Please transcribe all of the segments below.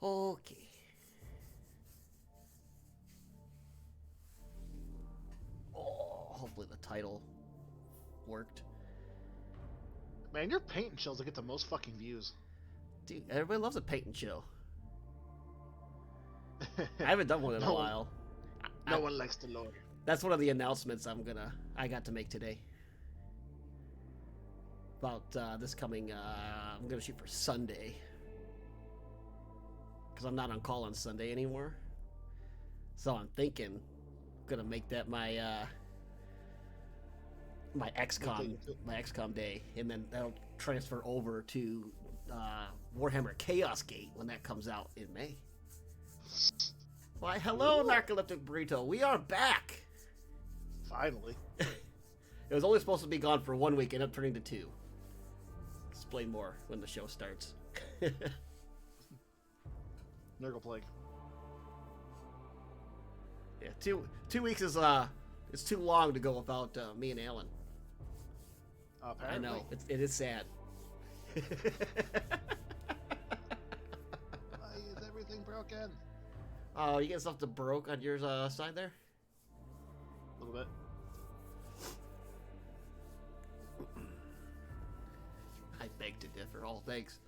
Okay. Oh, hopefully the title worked. Man, your paint and chills that get the most fucking views. Dude, everybody loves a paint and chill. I haven't done one in a while. No one likes the Lord. That's one of the announcements I got to make today. About this coming, I'm gonna shoot for Sunday. Because I'm not on call on Sunday anymore. So I'm thinking, I'm gonna make that my my XCOM day, and then that'll transfer over to Warhammer Chaos Gate when that comes out in May. Why, hello, Narcoleptic Burrito. We are back. Finally. It was only supposed to be gone for 1 week, ended up turning to 2. Explain more when the show starts. Nurgle Plague. Yeah, two weeks is it's too long to go without me and Alan. Apparently. I know it is sad. Why is everything broken? Oh, you get stuff that broke on your side there? A little bit. I beg to differ. All thanks.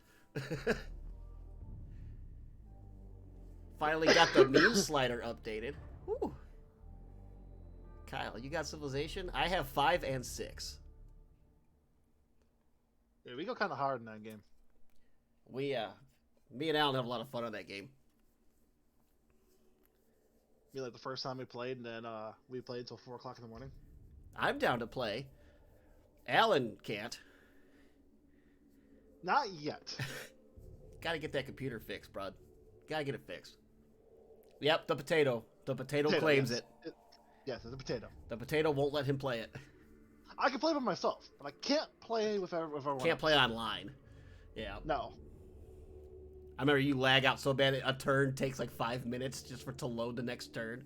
Finally got the meme slider updated. Woo. Kyle, you got Civilization? I have 5 and 6. Yeah, we go kind of hard in that game. Me and Alan have a lot of fun on that game. Me, like the first time we played, and then we played until 4 o'clock in the morning. I'm down to play. Alan can't. Not yet. Gotta get that computer fixed, bud. Gotta get it fixed. Yep, the potato. The potato claims yes. it. Yes, it's a potato. The potato won't let him play it. I can play by myself, but I can't play with everyone. Can't play online. Yeah. No. I remember you lag out so bad a turn takes like 5 minutes just to load the next turn.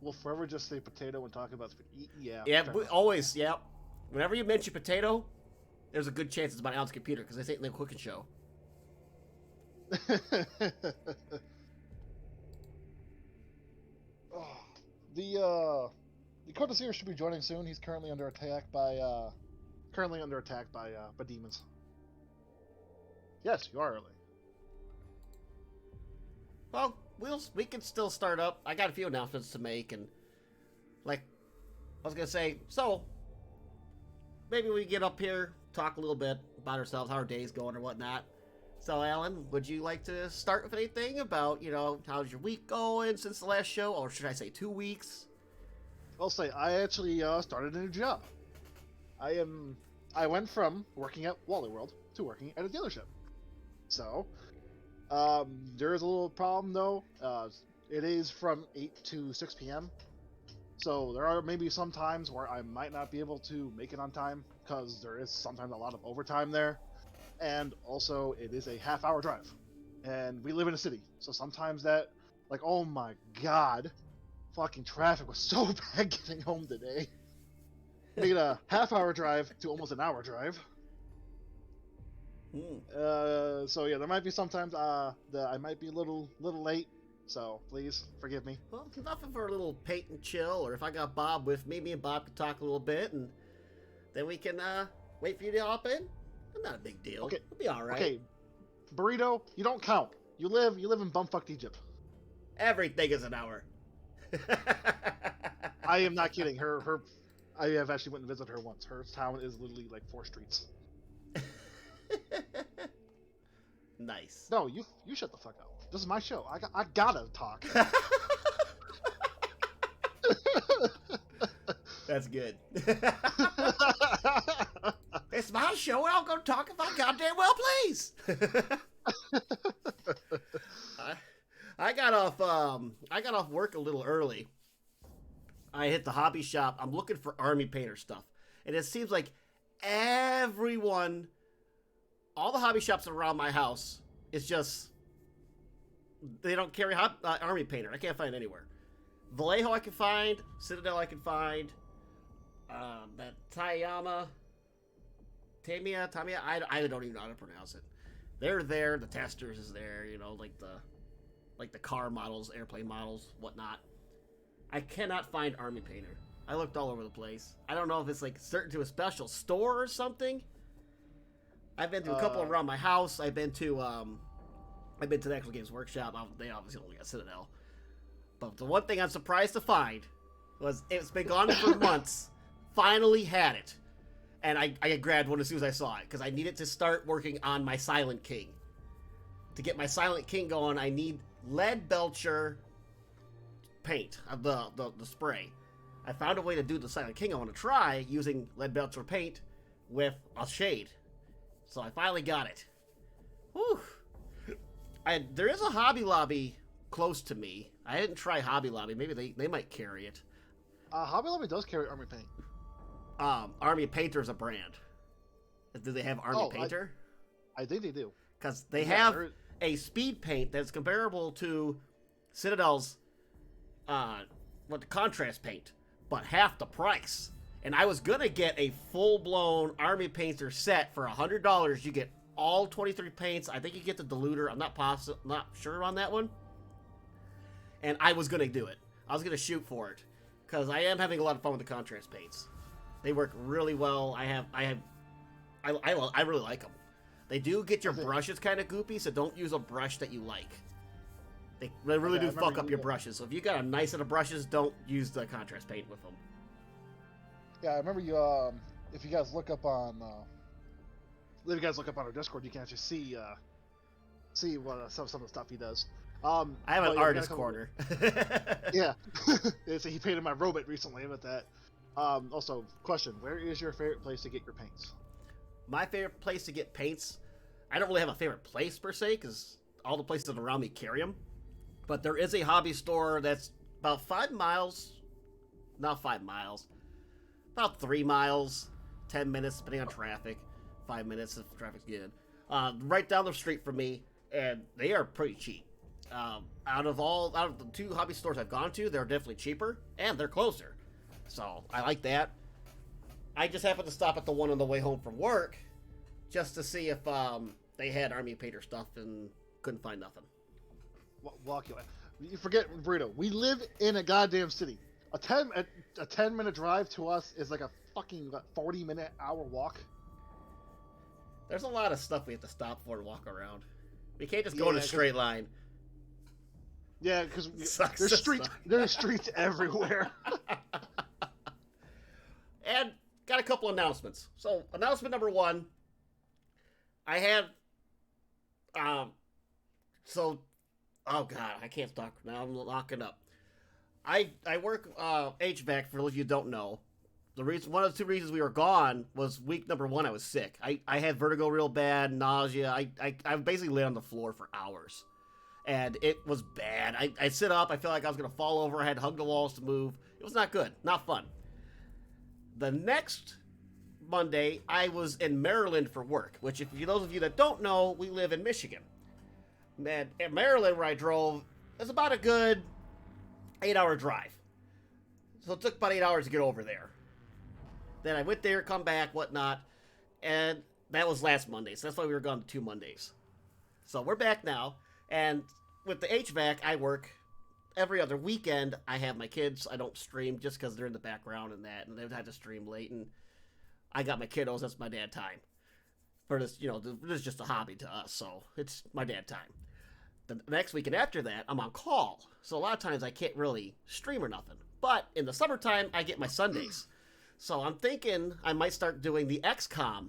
We'll forever just say potato when talking about yeah. Yeah, always, yeah. Whenever you mention potato, there's a good chance it's about Alan's computer, because this ain't the cooking show. The Courtier should be joining soon. He's currently under attack by demons. Yes, you are early. Well, we can still start up. I got a few announcements to make, and like I was gonna say, so maybe we get up here, talk a little bit about ourselves, how our day's going or whatnot. So, Alan, would you like to start with anything about, how's your week going since the last show, or should I say 2 weeks? I'll say I actually started a new job. I went from working at Wally World to working at a dealership. So, there is a little problem though. It is from 8 to 6 p.m. So there are maybe some times where I might not be able to make it on time because there is sometimes a lot of overtime there. And also it is a half-hour drive. And we live in a city. So sometimes that, like, oh my god, fucking traffic was so bad getting home today. Made a half-hour drive to almost an hour drive. So yeah, there might be sometimes that I might be a little late, so please forgive me. Well, nothing for a little paint and chill, or if I got Bob with me, me and Bob can talk a little bit, and then we can wait for you to hop in. Not a big deal. Okay, it'll be all right. Okay, Burrito, you don't count. You live in bumfucked Egypt. Everything is an hour. I am not kidding. I have actually went and visited her once. Her town is literally like 4 streets. Nice. No, you shut the fuck up. This is my show. I gotta talk. That's good. It's my show, and I'll go talk if I goddamn well please. I got off work a little early. I hit the hobby shop. I'm looking for army painter stuff, and it seems like everyone, all the hobby shops around my house, is just they don't carry army painter. I can't find it anywhere. Vallejo I can find, Citadel I can find, that Tamia, I don't even know how to pronounce it. They're there. The testers is there. You know, like the car models, airplane models, whatnot. I cannot find Army Painter. I looked all over the place. I don't know if it's like certain to a special store or something. I've been to a couple around my house. I've been to the actual Games Workshop. They obviously only got Citadel. But the one thing I'm surprised to find was it's been gone for months. Finally had it. And I grabbed one as soon as I saw it because I needed to start working on my Silent King. To get my Silent King going, I need lead belcher paint, the spray. I found a way to do the Silent King I want to try using lead belcher paint with a shade. So I finally got it. Whew. There is a Hobby Lobby close to me. I didn't try Hobby Lobby. Maybe they might carry it. Hobby Lobby does carry Army Paint. Army Painter is a brand. Do they have Army Painter? I think they do. Because they have a speed paint that's comparable to Citadel's the contrast paint, but half the price. And I was gonna get a full-blown Army Painter set for $100. You get all 23 paints. I think you get the diluter. I'm not sure on that one. And I was gonna do it. I was gonna shoot for it because I am having a lot of fun with the contrast paints. They work really well. I really like them. They do get your brushes kind of goopy, so don't use a brush that you like. They really do fuck up your brushes. So if you got a nice set of brushes, don't use the contrast paint with them. Yeah, I remember you. If you guys look up on, our Discord, you can actually see what some of the stuff he does. I have an artist corner. Yeah, so he painted my robot recently with that. Also, question: where is your favorite place to get your paints? My favorite place to get paints, I don't really have a favorite place per se, because all the places around me carry them. But there is a hobby store that's about 5 miles, not 5 miles, about 3 miles, 10 minutes, depending on traffic, 5 minutes if traffic's good. Right down the street from me, and they are pretty cheap. Out of the 2 hobby stores I've gone to, they're definitely cheaper, and they're closer. So, I like that. I just happened to stop at the one on the way home from work just to see if they had Army Painter stuff and couldn't find nothing. You forget, Burrito, we live in a goddamn city. A 10-minute drive to us is like a fucking 40-minute hour walk. There's a lot of stuff we have to stop for and walk around. We can't just go in a straight line. Yeah, because there's streets everywhere. And got a couple announcements. So, announcement number 1, I had, oh god, I can't talk now. I'm locking up. I work HVAC. For those of you who don't know, one of the 2 reasons we were gone was week number 1. I was sick. I had vertigo real bad, nausea. I basically lay on the floor for hours, and it was bad. I sit up. I felt like I was gonna fall over. I had to hug the walls to move. It was not good. Not fun. The next Monday, I was in Maryland for work, which, if those of you that don't know, we live in Michigan. And in Maryland, where I drove, it's about a good 8-hour drive. So it took about 8 hours to get over there. Then I went there, come back, whatnot, and that was last Monday. So that's why we were gone 2 Mondays. So we're back now, and with the HVAC, I work every other weekend. I have my kids. I don't stream just because they're in the background and that, and they've had to stream late, and I got my kiddos. That's my dad time. For this, this is just a hobby to us, so it's my dad time. The next weekend after that, I'm on call, so a lot of times I can't really stream or nothing. But in the summertime, I get my Sundays. So I'm thinking I might start doing the XCOM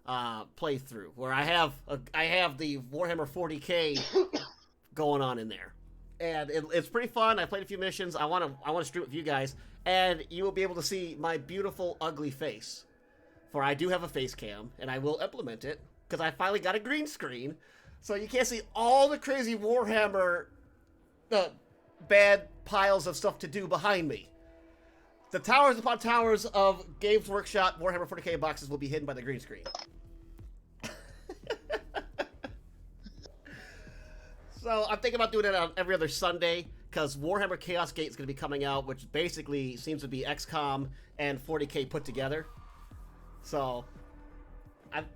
playthrough, where I have the Warhammer 40K going on in there. And it's pretty fun. I played a few missions. I want to stream it with you guys, and you will be able to see my beautiful, ugly face. For I do have a face cam, and I will implement it, because I finally got a green screen, so you can't see all the crazy Warhammer bad piles of stuff to do behind me. The towers upon towers of Games Workshop Warhammer 40K boxes will be hidden by the green screen. So I'm thinking about doing it on every other Sunday, because Warhammer Chaos Gate is going to be coming out, which basically seems to be XCOM and 40K put together. So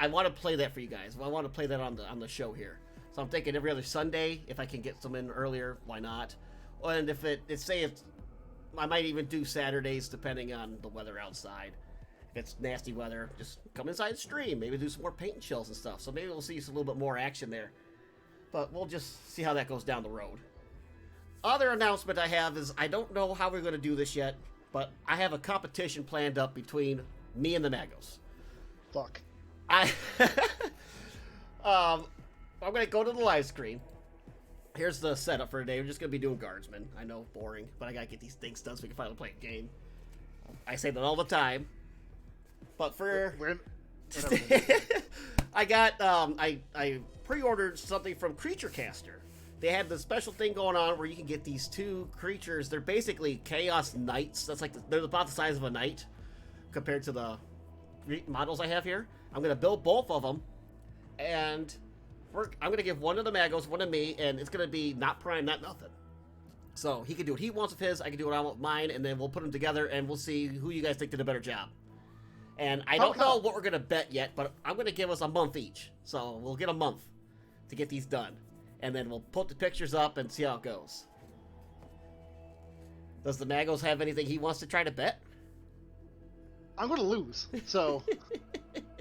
I want to play that for you guys. I want to play that on the show here. So I'm thinking every other Sunday, if I can get some in earlier, why not? And if I might even do Saturdays depending on the weather outside. If it's nasty weather, just come inside and stream. Maybe do some more paint and chills and stuff. So maybe we'll see a little bit more action there. But we'll just see how that goes down the road. Other announcement I have is I don't know how we're going to do this yet, but I have a competition planned up between me and the Magos. Fuck. I'm going to go to the live screen. Here's the setup for today. We're just going to be doing guardsmen. I know, boring, but I got to get these things done so we can finally play a game. I say that all the time. But for... I got, I pre-ordered something from Creature Caster. They had the special thing going on where you can get these two creatures. They're basically Chaos Knights. That's like, they're about the size of a knight compared to the models I have here. I'm going to build both of them. And I'm going to give one to the Magos, one to me, and it's going to be not prime, not nothing. So he can do what he wants with his, I can do what I want with mine, and then we'll put them together, and we'll see who you guys think did a better job. And I don't know what we're going to bet yet, but I'm going to give us a month each. So we'll get a month to get these done. And then we'll put the pictures up and see how it goes. Does the Magos have anything he wants to try to bet? I'm going to lose, so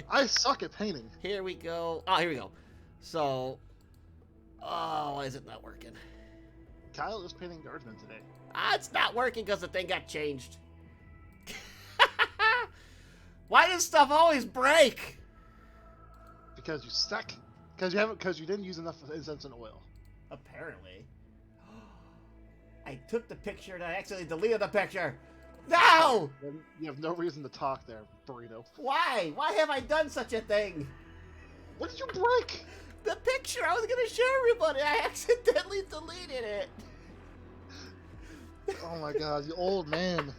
I suck at painting. Here we go. Oh, here we go. So, why is it not working? Kyle is painting guardsmen today. It's not working because the thing got changed. Why does stuff always break? Because you suck. Because you didn't use enough incense and oil. Apparently. I took the picture and I accidentally deleted the picture. No! You have no reason to talk there, Burrito. Why? Why have I done such a thing? What did you break? The picture I was going to show everybody. I accidentally deleted it. Oh my god, you old man.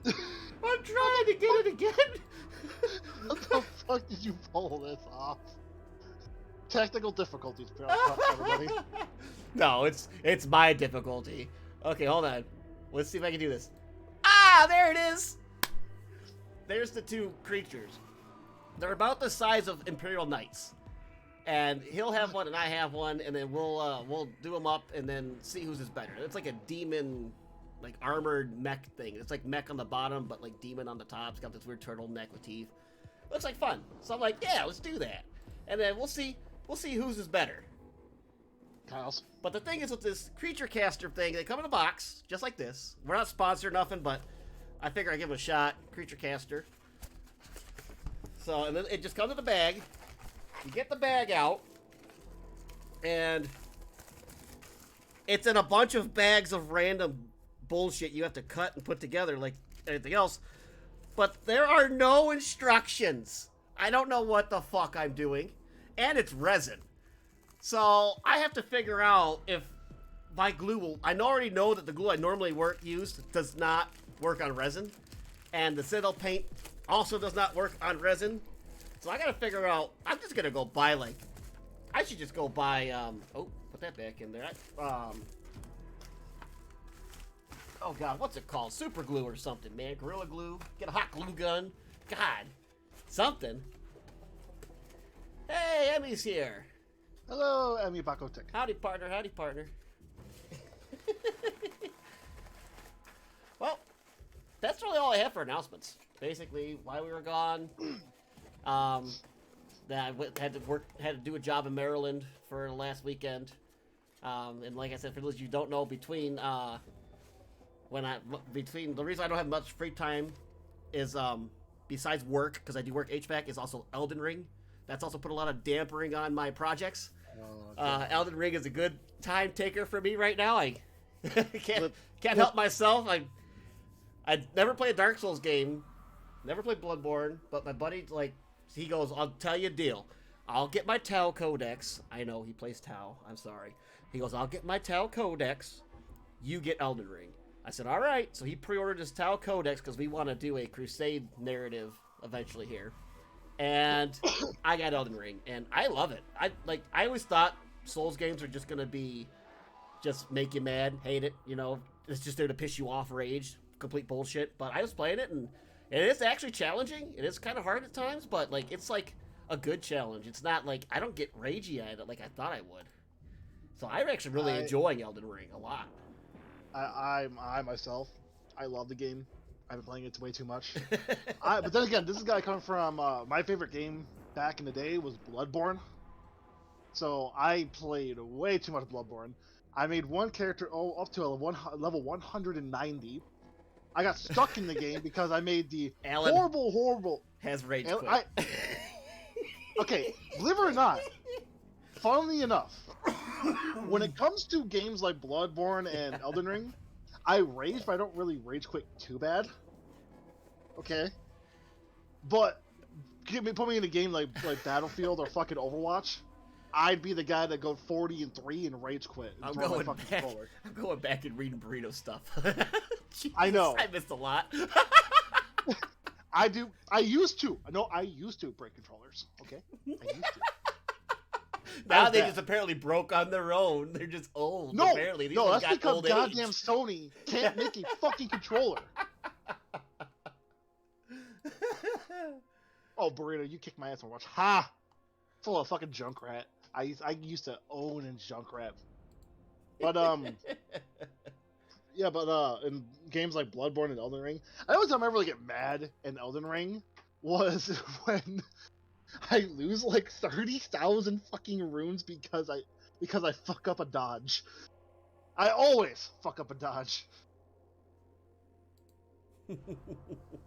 I'm trying to get it again. How the fuck did you pull this off? Technical difficulties, everybody. No, it's my difficulty. Okay, hold on. Let's see if I can do this. Ah, there it is. There's the two creatures. They're about the size of Imperial Knights. And he'll have one and I have one, and then we'll do them up and then see whose is better. It's like a demon, like armored mech thing. It's like mech on the bottom, but like demon on the top. It's got this weird turtleneck with teeth. Looks like fun. So I'm like, yeah, let's do that. And then we'll see whose is better. Kyle's. But the thing is with this Creature Caster thing, they come in a box, just like this. We're not sponsored or nothing, but I figure I'd give it a shot. Creature Caster. So, and then it just comes in the bag. You get the bag out, and it's in a bunch of bags of random bullshit you have to cut and put together like anything else. But there are no instructions. I don't know what the fuck I'm doing. And it's resin. So I have to figure out if my glue will... I already know that the glue I normally use does not work on resin. And the Citadel paint also does not work on resin. So I gotta figure out... I'm just gonna go buy, like... I should just go buy, oh, put that back in there. Oh, God, what's it called? Super glue or something, man. Gorilla glue. Get a hot glue gun. God. Something. Hey, Emmy's here. Hello, Emmy Bakotic. Howdy, partner. Howdy, partner. Well, that's really all I have for announcements. Basically, why we were gone. That I had to do a job in Maryland for the last weekend. And like I said, for those of you who don't know, between the reason I don't have much free time is besides work, because I do work HVAC, is also Elden Ring. That's also put a lot of dampering on my projects. Elden Ring is a good time taker for me right now. I can't help myself. I never played a Dark Souls game, never played Bloodborne, but my buddy, like, he goes, I'll tell you a deal. I'll get my Tau Codex. I know he plays Tau. I'm sorry. He goes, I'll get my Tau Codex. You get Elden Ring. I said, all right. So he pre-ordered his Tau Codex because we want to do a Crusade narrative eventually here. And I got Elden Ring, and I love it. I always thought Souls games are just gonna be just make you mad, hate it, you know, it's just there to piss you off, rage, complete bullshit. But I was playing it, and And it is actually challenging. It is kind of hard at times, but like it's like a good challenge. It's not like I don't get ragey at it like I thought I would. So I'm actually really enjoying Elden Ring a lot. I myself, I love the game. I've been playing it way too much. But then again, this is a guy coming from my favorite game back in the day was Bloodborne. So I played way too much Bloodborne. I made one character up to level 190. I got stuck in the game because I made the Alan horrible. Has rage quit. Okay, believe it or not, funnily enough, when it comes to games like Bloodborne and Elden Ring, I rage, but I don't really rage quit too bad. Okay, but put me in a game like Battlefield or fucking Overwatch, I'd be the guy that goes 40-3 and rage quit. And I'm going back and reading burrito stuff. Jesus, I know. I missed a lot. I do. I used to. No, I used to break controllers. Okay, I used to. Now they just apparently broke on their own. They're just old. No, apparently. These that's got because old goddamn age. Sony can't make a fucking controller. Oh, burrito, you kicked my ass on watch. Ha! Full of fucking Junkrat. I used to own in Junkrat. But yeah, but in games like Bloodborne and Elden Ring, the only time I really get mad in Elden Ring was when I lose like 30,000 fucking runes because I fuck up a dodge. I always fuck up a dodge.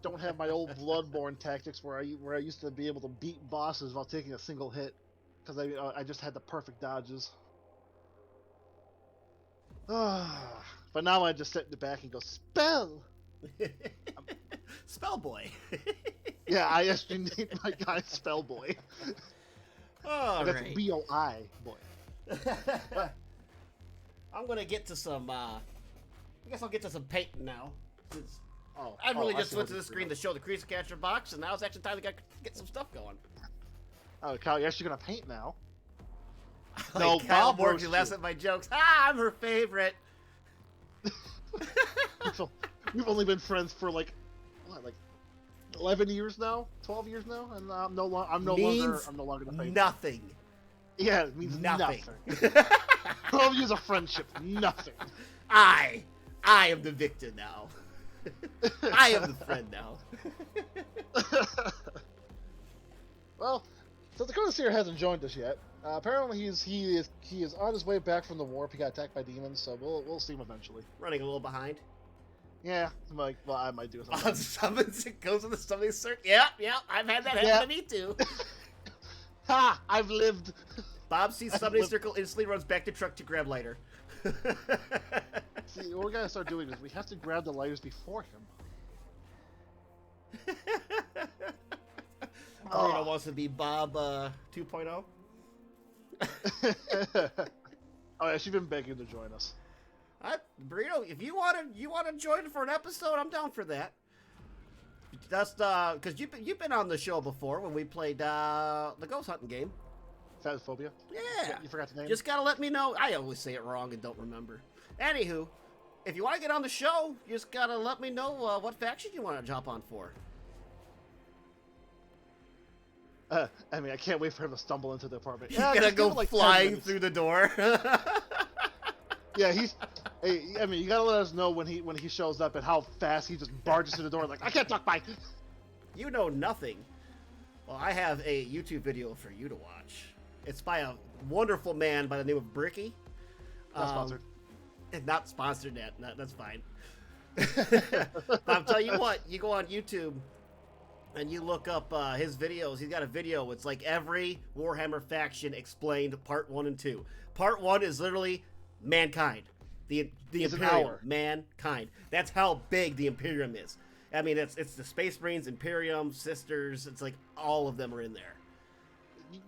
Don't have my old Bloodborne tactics where I used to be able to beat bosses while taking a single hit because I just had the perfect dodges. But now I just sit in the back and go spell. Spell boy. Yeah, I actually named my guy Spell Boy. Oh, that's right. B-O-I boy. I'm gonna get to some. I guess I'll get to some painting now. Oh, I really just went to the screen to show the Creature Catcher box, and now it's actually time to get some stuff going. Oh, Kyle, you're actually gonna paint now. No, Kyle Morgan laughs at my jokes. I'm her favorite. We've only been friends for like 11 years now, 12 years now, and I'm no longer the favorite. Nothing. Yeah, it means nothing. 12 years of friendship, nothing. I am the victor now. I am the friend now. Well, so the Dakota Seer hasn't joined us yet. Apparently, he is on his way back from the warp. He got attacked by demons, so we'll see him eventually. Running a little behind. Yeah, I might do something. On summons, it goes in the summoning circle. Yeah, I've had that happen to me too. Ha! I've lived. Bob sees summoning circle, instantly runs back to truck to grab lighter. See, what we gotta start doing is we have to grab the lighters before him. Burrito wants to be Bob 2.0. Oh yeah, she's been begging to join us. Burrito, if you want to join for an episode, I'm down for that. That's because you've been on the show before when we played the ghost hunting game. Phasmophobia. Yeah. You forgot the name. Just gotta let me know. I always say it wrong and don't remember. Anywho, if you want to get on the show, you just gotta let me know what faction you want to jump on for. I mean, I can't wait for him to stumble into the apartment. He's gonna go flying through the door. Yeah, Hey, I mean, you gotta let us know when he shows up and how fast he just barges through the door like, I can't talk by. You know nothing. Well, I have a YouTube video for you to watch. It's by a wonderful man by the name of Bricky. Not sponsored. Not sponsored yet. No, that's fine. I'll tell you what. You go on YouTube and you look up his videos. He's got a video. It's like every Warhammer faction explained part 1 and 2. Part 1 is literally mankind. The Imperium. Mankind. That's how big the Imperium is. I mean, it's the Space Marines, Imperium, Sisters. It's like all of them are in there.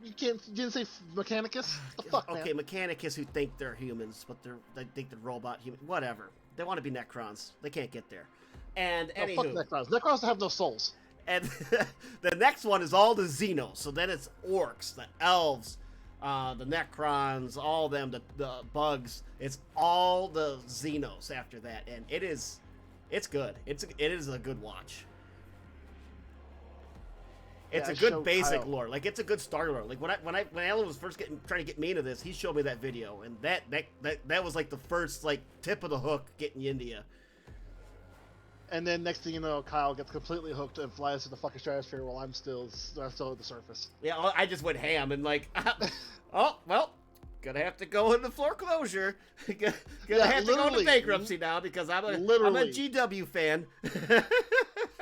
You didn't say Mechanicus? What the fuck, okay, man? Mechanicus who think they're humans, but they think they're robot human. Whatever. They want to be Necrons. They can't get there. And anywho, fuck Necrons. Necrons have no souls. And the next one is all the Xenos. So then it's orcs, the elves, the Necrons, all them, the bugs. It's all the Xenos after that, and it's good. It is a good watch. It's Yeah, a good show basic Kyle. lore. Like, it's a good starter lore. Like, when Alan was first trying to get me into this, he showed me that video, and that was like the first like tip of the hook getting you into you. And then next thing you know, Kyle gets completely hooked and flies to the fucking stratosphere while I'm still at the surface. Yeah, I just went ham and like, oh well, gonna have to go into floreclosure. gonna have to go into bankruptcy now because I'm a GW fan.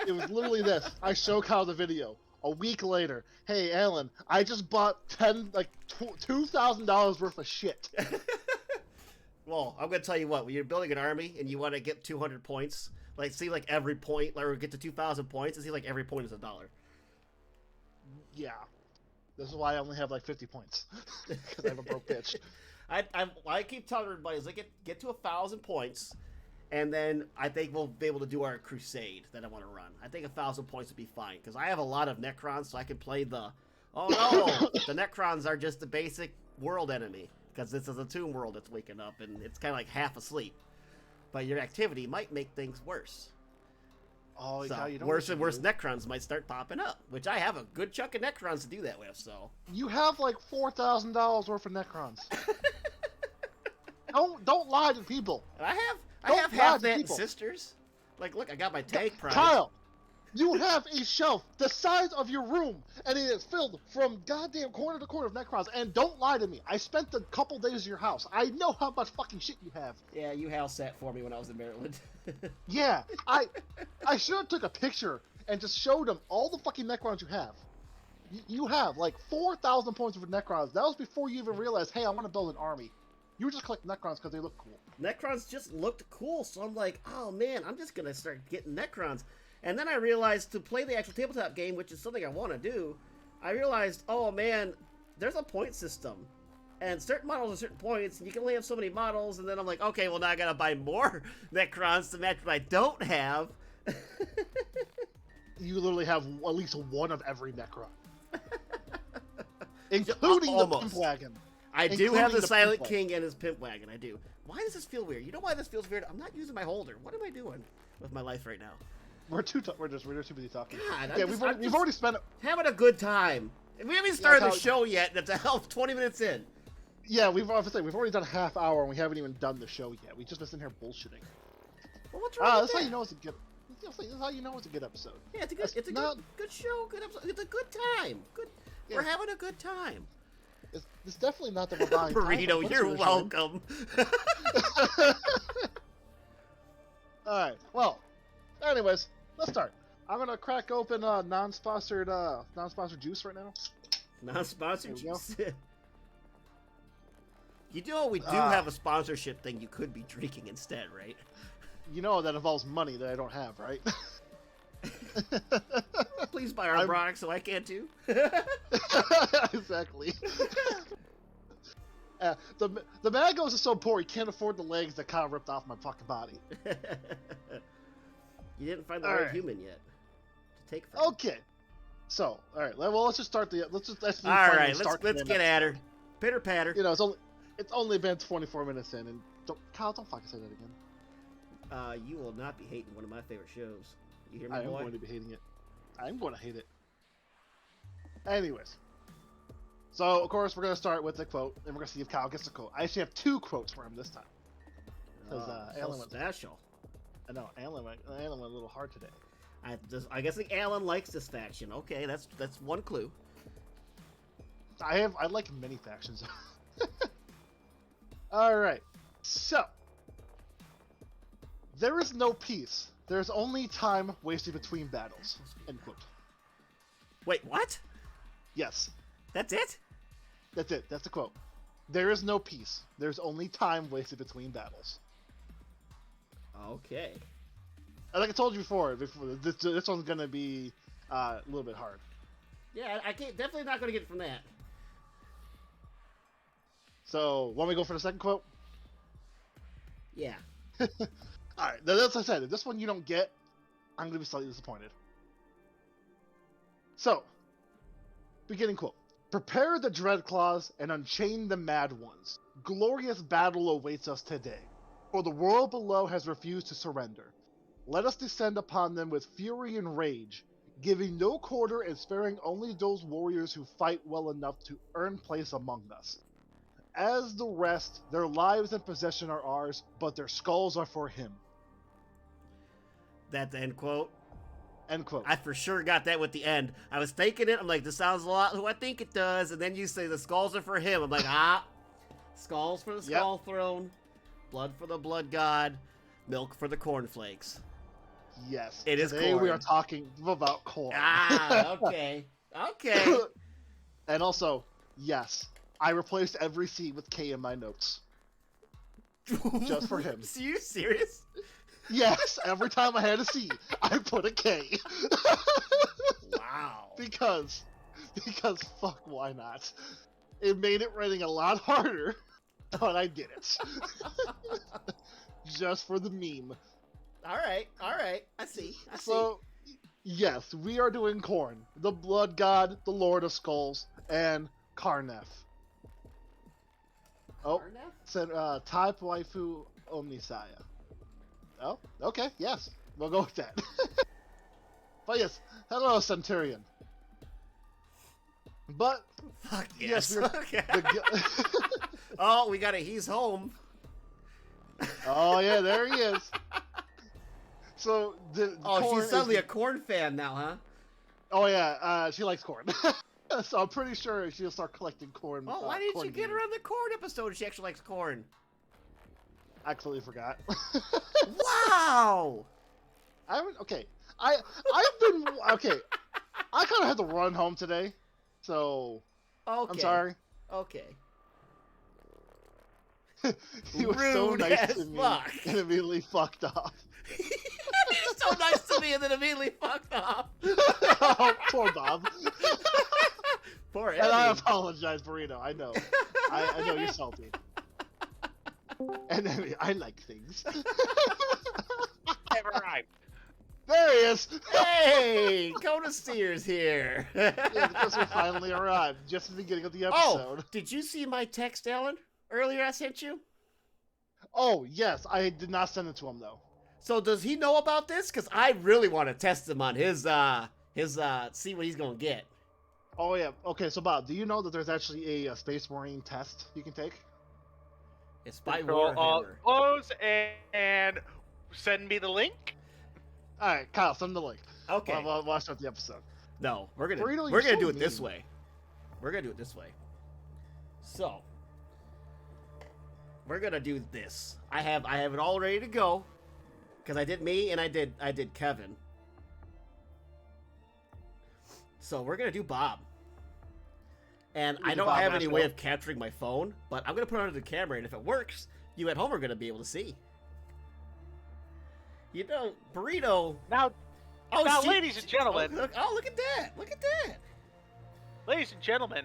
It was literally this. I show Kyle the video. A week later, hey Alan, I just bought $2,000 worth of shit. Well, I'm gonna tell you what. When you're building an army and you want to get 200 points, like see like every point, or get to 2,000 points, and see like every point is $1. Yeah, this is why I only have like 50 points because I'm a broke bitch. I keep telling everybody is like get to 1,000 points. And then I think we'll be able to do our crusade that I want to run. I think 1,000 points would be fine because I have a lot of Necrons, so I can play the. Oh no, the Necrons are just the basic world enemy because this is a tomb world that's waking up and it's kind of like half asleep. But your activity might make things worse. Oh, so yeah, you don't worse and worse Necrons might start popping up, which I have a good chunk of Necrons to do that with. So you have like $4,000 worth of Necrons. don't lie to people. And I have half that in sisters. Like, look, I got my tank prize. Kyle, you have a shelf the size of your room, and it is filled from goddamn corner to corner of Necrons. And don't lie to me. I spent a couple days at your house. I know how much fucking shit you have. Yeah, you house sat for me when I was in Maryland. Yeah, I should have took a picture and just showed them all the fucking Necrons you have. You have like 4,000 points of Necrons. That was before you even realized, hey, I want to build an army. You were just collecting Necrons because they look cool. Necrons just looked cool, so I'm like, oh man, I'm just gonna start getting Necrons. And then I realized to play the actual tabletop game, which is something I want to do, I realized, oh man, there's a point system. And certain models are certain points, and you can only have so many models, and then I'm like, okay, well now I gotta buy more Necrons to match what I don't have. You literally have at least one of every Necron. Including the Pimp Wagon. I do have the Silent King and his Pimp Wagon, I do. Why does this feel weird? You know why this feels weird? I'm not using my holder. What am I doing with my life right now? We're just too busy talking. God, yeah, we've already spent having a good time. We haven't even started the show yet. That's 20 minutes in. Yeah, we've already done a half hour and we haven't even done the show yet. We just been sitting here bullshitting. Well, what's wrong with that's that? how you know it's a good. That's how you know it's a good episode. Yeah, it's a good show, good episode. It's a good time. Good. Yeah. We're having a good time. It's definitely not that we're buying. Burrito, you're welcome. All right. Well, anyways, let's start. I'm gonna crack open non-sponsored juice right now. Non-sponsored juice. You know we do have a sponsorship thing you could be drinking instead, right? You know that involves money that I don't have, right? Please buy our product so I can too. Exactly. The Magos is so poor he can't afford the legs that Kyle ripped off my fucking body. You didn't find the right human yet to take from. Okay. So, all right. Well, let's just start let's get at her. Pitter patter. You know, it's only been 24 minutes in, and Kyle, don't fucking say that again. You will not be hating one of my favorite shows. You hear me, I am boy? going to be hating it. I'm going to hate it. Anyways. So, of course, we're going to start with the quote, and we're going to see if Kyle gets the quote. I actually have 2 quotes for him this time. Because Alan went special. I know, Alan went a little hard today. I guess Alan likes this faction. Okay, that's one clue. I like many factions. Alright. So, there is no peace. There's only time wasted between battles. End quote. Wait, what? Yes. That's it? That's it. That's the quote. There is no peace. There's only time wasted between battles. Okay. Like I told you before this one's gonna be a little bit hard. Yeah, I can't. Definitely not gonna get it from that. So, want me to go for the second quote? Yeah. Alright, that's what I said. If this one you don't get, I'm going to be slightly disappointed. So, beginning quote. Prepare the Dreadclaws and unchain the Mad Ones. Glorious battle awaits us today, for the world below has refused to surrender. Let us descend upon them with fury and rage, giving no quarter and sparing only those warriors who fight well enough to earn place among us. As the rest, their lives and possession are ours, but their skulls are for him. That's the end quote. End quote. I for sure got that with the end. I was thinking it. I'm like, this sounds a lot who I think it does. And then you say the skulls are for him. I'm like, skulls for the skull throne, blood for the blood god, milk for the cornflakes. Yes. It is Today Khorne. we are talking about Khorne. Okay. Okay. And also, yes, I replaced every C with K in my notes. Just for him. Are you serious? Yes, every time I had a C, I put a K. Wow. Because fuck, why not? It made it writing a lot harder, but I did it. Just for the meme. All right. I see. So, yes, we are doing Khorne, the blood god, the lord of skulls, and Karnef. Oh, said type waifu omnisaya. Oh, okay, yes, we'll go with that. But yes, hello Centurion. But Fuck yes, yes. Okay. Oh, we got a he's home. Oh yeah, there he is. So She's suddenly a Khorne fan now, huh? Oh yeah, she likes Khorne. So I'm pretty sure she'll start collecting Khorne. Oh, why didn't Khorne you get gear. her on the Khorne episode? She actually likes Khorne. I completely forgot. Wow. I haven't. Okay, I've been okay. I kind of had to run home today, so Okay. I'm sorry. Okay. He was so Rude nice as to me fuck. and immediately fucked off. He's so nice to me and then immediately fucked off. Oh, poor Bob. Poor And I Emmy. apologize, Burrito. I know. I know you're salty. And then I like things. Never arrived. There he is. Hey, Coda Sears here. Yeah, the person finally arrived just at the beginning of the Oh, episode. did you see my text, Alan? Earlier I sent you? Oh, yes. I did not send it to him, though. So does he know about this? Because I really want to test him on his see what he's going to get. Oh, yeah. Okay, so Bob, do you know that there's actually a Space Marine test you can take? It's by Control Alt Warhammer. close and send me the link. All right, Kyle, send the link. Okay. We'll start the episode. No, we're gonna Burrito, we're you're gonna so do it this mean. way. We're gonna do it this way. So we're gonna do this. I have it all ready to go because I did me and I did Kevin. So we're gonna do Bob. And We I do don't Bob have any way Nashville. of capturing my phone, but I'm gonna put it under the camera, and if it works, you at home are gonna be able to see. You know, Burrito. Now, ladies and gentlemen, Look at that! Look at that! ladies and gentlemen,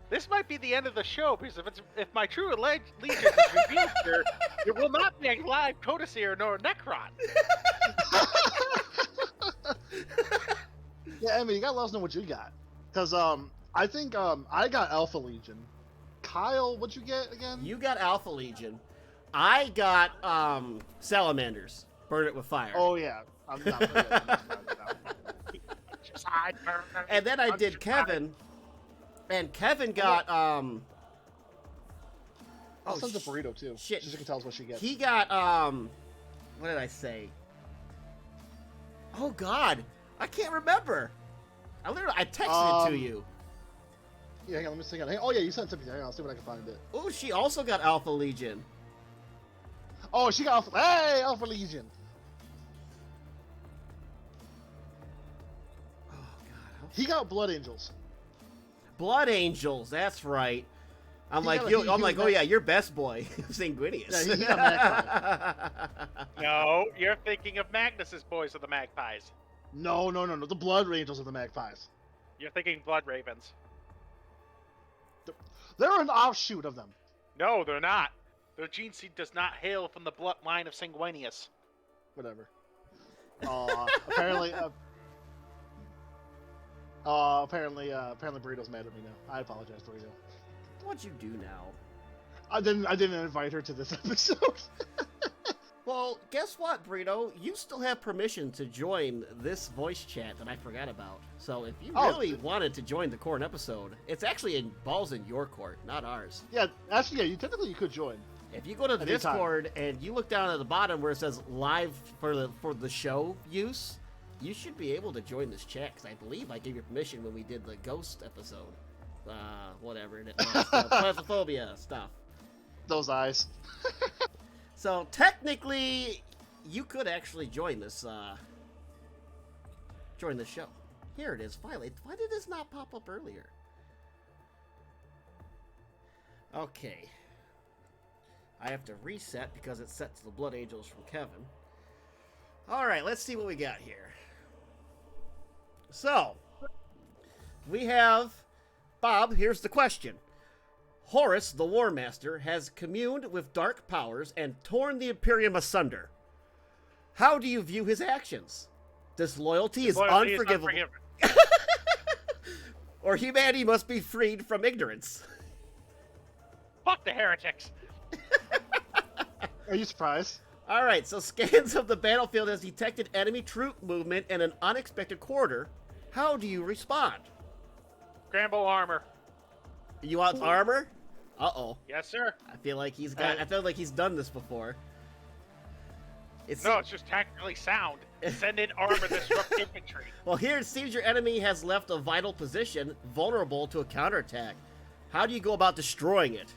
this might be the end of the show because if my true allegiance is revealed here, there will not be a live Codicere nor Necron. Yeah, Emmy, you gotta let us know what you got. Because, I think, I got Alpha Legion. Kyle, what'd you get again? You got Alpha Legion. I got Salamanders. Burn it with fire. Oh, yeah. I'm not forgetting. And then I did Kevin. And Kevin got I'll send the burrito, too. shit. Just so you can tell us what she gets. He got what did I say? Oh God, I can't remember. I texted it to you. Yeah, hang on, let me see. Oh, yeah, you sent something. Hang on, I'll see if I can find it. Oh, she also got Alpha Legion. Oh, she got Alpha. Hey, Alpha Legion. Oh God. He got Blood Angels. Blood Angels, that's right. I'm He like, got- you, he I'm was like, oh that- yeah, you're best boy, Sanguinius. Yeah, he got Magpie. No, you're thinking of Magnus's boys of the Magpies. No. The Blood Angels are the Magpies. You're thinking Blood Ravens. They're an offshoot of them. No, they're not. Their gene seed does not hail from the bloodline of Sanguinius. Whatever. Apparently, apparently Burrito's mad at me now. I apologize, Burrito. What'd you do now? I didn't invite her to this episode. Well, guess what, Burrito? You still have permission to join this voice chat that I forgot about. So if you really wanted to join the Khorne episode, it's actually balls in your court, not ours. Yeah, actually, yeah, technically you could join. If you go to Discord and you look down at the bottom where it says live for the show use, you should be able to join this chat, because I believe I gave you permission when we did the ghost episode. Whatever it was. Claustrophobia stuff. Those eyes. So technically, you could actually join this show. Here it is. Finally, why did this not pop up earlier? Okay. I have to reset because it sets the Blood Angels from Kevin. All right, let's see what we got here. So, we have Bob. Here's the question. Horus, the War Master, has communed with dark powers and torn the Imperium asunder. How do you view his actions? Disloyalty is unforgivable. Or humanity must be freed from ignorance. Fuck the heretics. Are you surprised? All right, so scans of the battlefield has detected enemy troop movement in an unexpected quarter. How do you respond? Scramble armor. You want armor? Uh-oh. Yes, sir. I feel like he's done this before. It's just tactically sound. Send in armor disrupt infantry. Well, here it seems your enemy has left a vital position, vulnerable to a counterattack. How do you go about destroying it?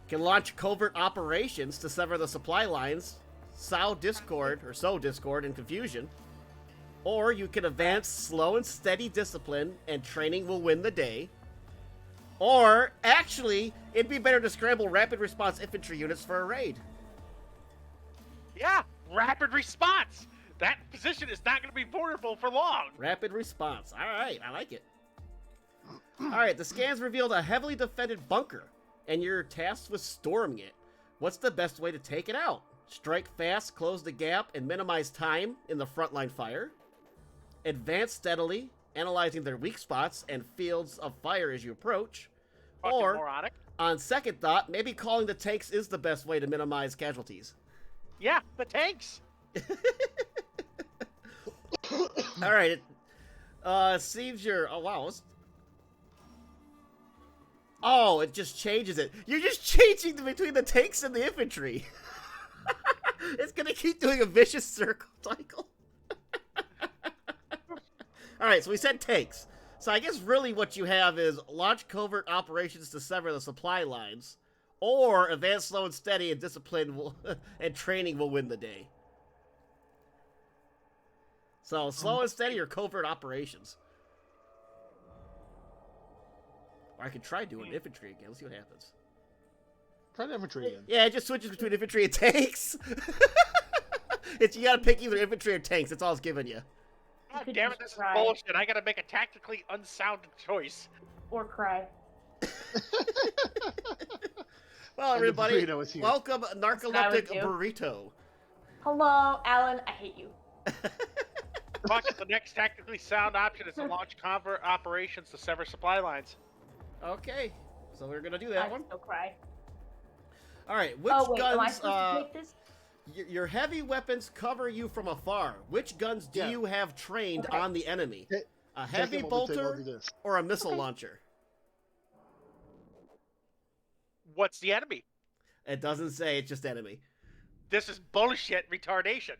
You can launch covert operations to sever the supply lines, sow discord and confusion. Or you can advance slow and steady discipline, and training will win the day. Or, actually, it'd be better to scramble rapid response infantry units for a raid. Yeah, rapid response. That position is not going to be vulnerable for long. Rapid response. All right, I like it. All right, the scans revealed a heavily defended bunker, and you're tasked with storming it. What's the best way to take it out? Strike fast, close the gap, and minimize time in the frontline fire? Advance steadily, analyzing their weak spots and fields of fire as you approach? Fucking Or, moronic. on second thought, maybe calling the tanks is the best way to minimize casualties. Yeah, the tanks. All right, seems you're... Oh, wow. Oh, it just changes it. You're just changing between the tanks and the infantry. It's going to keep doing a vicious circle cycle. All right, so we said tanks. So I guess really what you have is launch covert operations to sever the supply lines, or advance slow and steady and discipline and training will win the day. So slow and steady or covert operations. Or I could try doing infantry again. Let's see what happens. Try the infantry again. Yeah, it just switches between infantry and tanks. You gotta pick either infantry or tanks. That's all it's giving you. God damn it, this is bullshit. I gotta make a tactically unsound choice. Or cry. Well, everybody, welcome Narcoleptic Burrito. Hello, Alan. I hate you. Fuck it, the next tactically sound option is to launch covert operations to sever supply lines. Okay, so we're gonna do that one. Still cry. All right, which guns? Am I supposed to take this? Your heavy weapons cover you from afar. Which guns do you have trained on the enemy? A heavy bolter or a missile launcher? What's the enemy? It doesn't say. It's just enemy. This is bullshit retardation.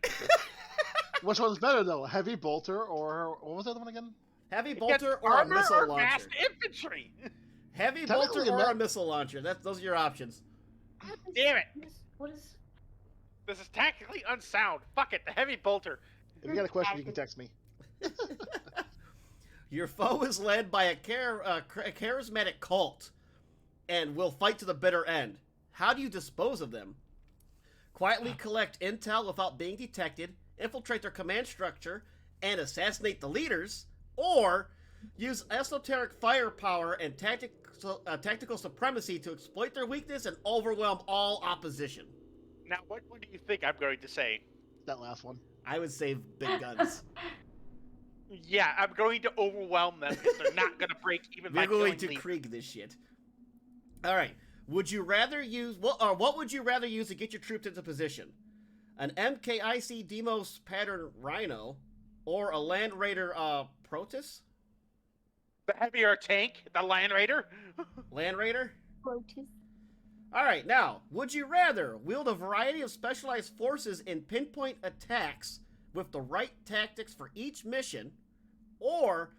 Which one's better though? A heavy bolter or what was the other one again? Heavy bolter or a missile launcher? Fast infantry. Heavy bolter or a missile launcher. Those are your options. Damn it! What is? This is tactically unsound. Fuck it, the heavy bolter. If you got a question, you can text me. Your foe is led by a charismatic cult and will fight to the bitter end. How do you dispose of them? Quietly collect intel without being detected, infiltrate their command structure, and assassinate the leaders, or use esoteric firepower and tactical supremacy to exploit their weakness and overwhelm all opposition. Now, what do you think I'm going to say? That last one. I would say big guns. Yeah, I'm going to overwhelm them because they're not going to break even by We're going killing to Krieg this shit. All right. Would you rather use what would you rather use to get your troops into position? An MKIC Demos pattern Rhino or a Land Raider Protus? The heavier tank, the Land Raider. Land Raider? Protus. All right, now, would you rather wield a variety of specialized forces in pinpoint attacks with the right tactics for each mission, or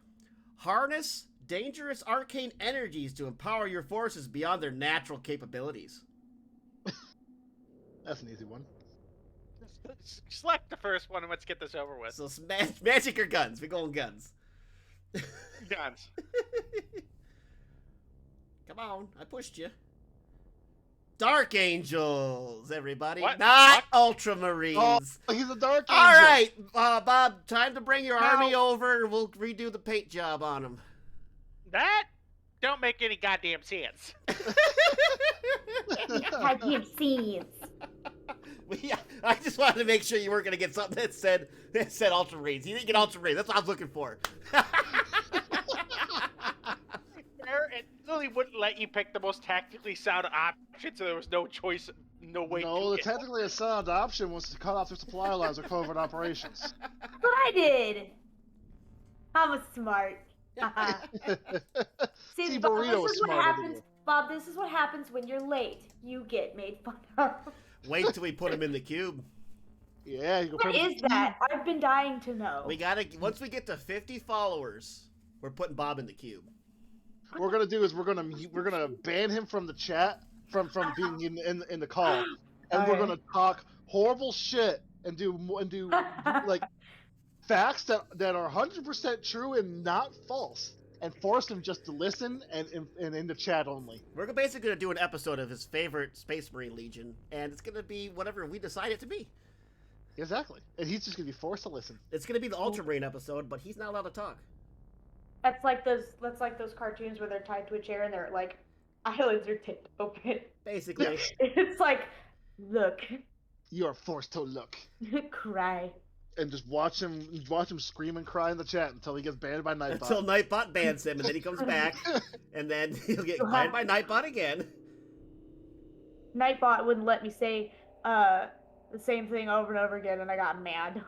harness dangerous arcane energies to empower your forces beyond their natural capabilities? That's an easy one. Select the first one and let's get this over with. So magic or guns? We're going guns. Guns. Come on, I pushed you. Dark Angels, everybody. What? Not Ultramarines. Oh, he's a Dark Angel. All right, Bob, time to bring your Now- army over and we'll redo the paint job on them. That don't make any goddamn sense. Goddamn scenes. I just wanted to make sure you weren't going to get something that said Ultramarines. You didn't get Ultramarines. That's what I was looking for. It really wouldn't let you pick the most tactically sound option, so there was no choice, no way No, to the technically a sound option was to cut off their supply lines or covert operations. That's what I did. I was smart. See, See, Bob, Burrito was this is what smarter than happens. you. Bob, this is what happens when you're late. You get made fun of. Wait till we put them in the cube. Yeah, you go. What is that? I've been dying to know. We gotta once we get to 50 followers, we're putting Bob in the cube. What we're gonna do is we're gonna ban him from the chat from being in the call, and we're Alright. gonna talk horrible shit and do like facts that are 100% true and not false, and force him just to listen and in the chat only. We're basically gonna do an episode of his favorite Space Marine Legion, and it's gonna be whatever we decide it to be. Exactly, and he's just gonna be forced to listen. It's gonna be the Ultramarine episode, but he's not allowed to talk. That's like those cartoons where they're tied to a chair and they're like, eyelids are tipped open. Basically. It's like, look, You are forced to look cry. and just watch him scream and cry in the chat until he gets banned by Nightbot. Until Nightbot bans him, and then he comes back, and then he'll get banned by Nightbot again. Nightbot wouldn't let me say the same thing over and over again, and I got mad.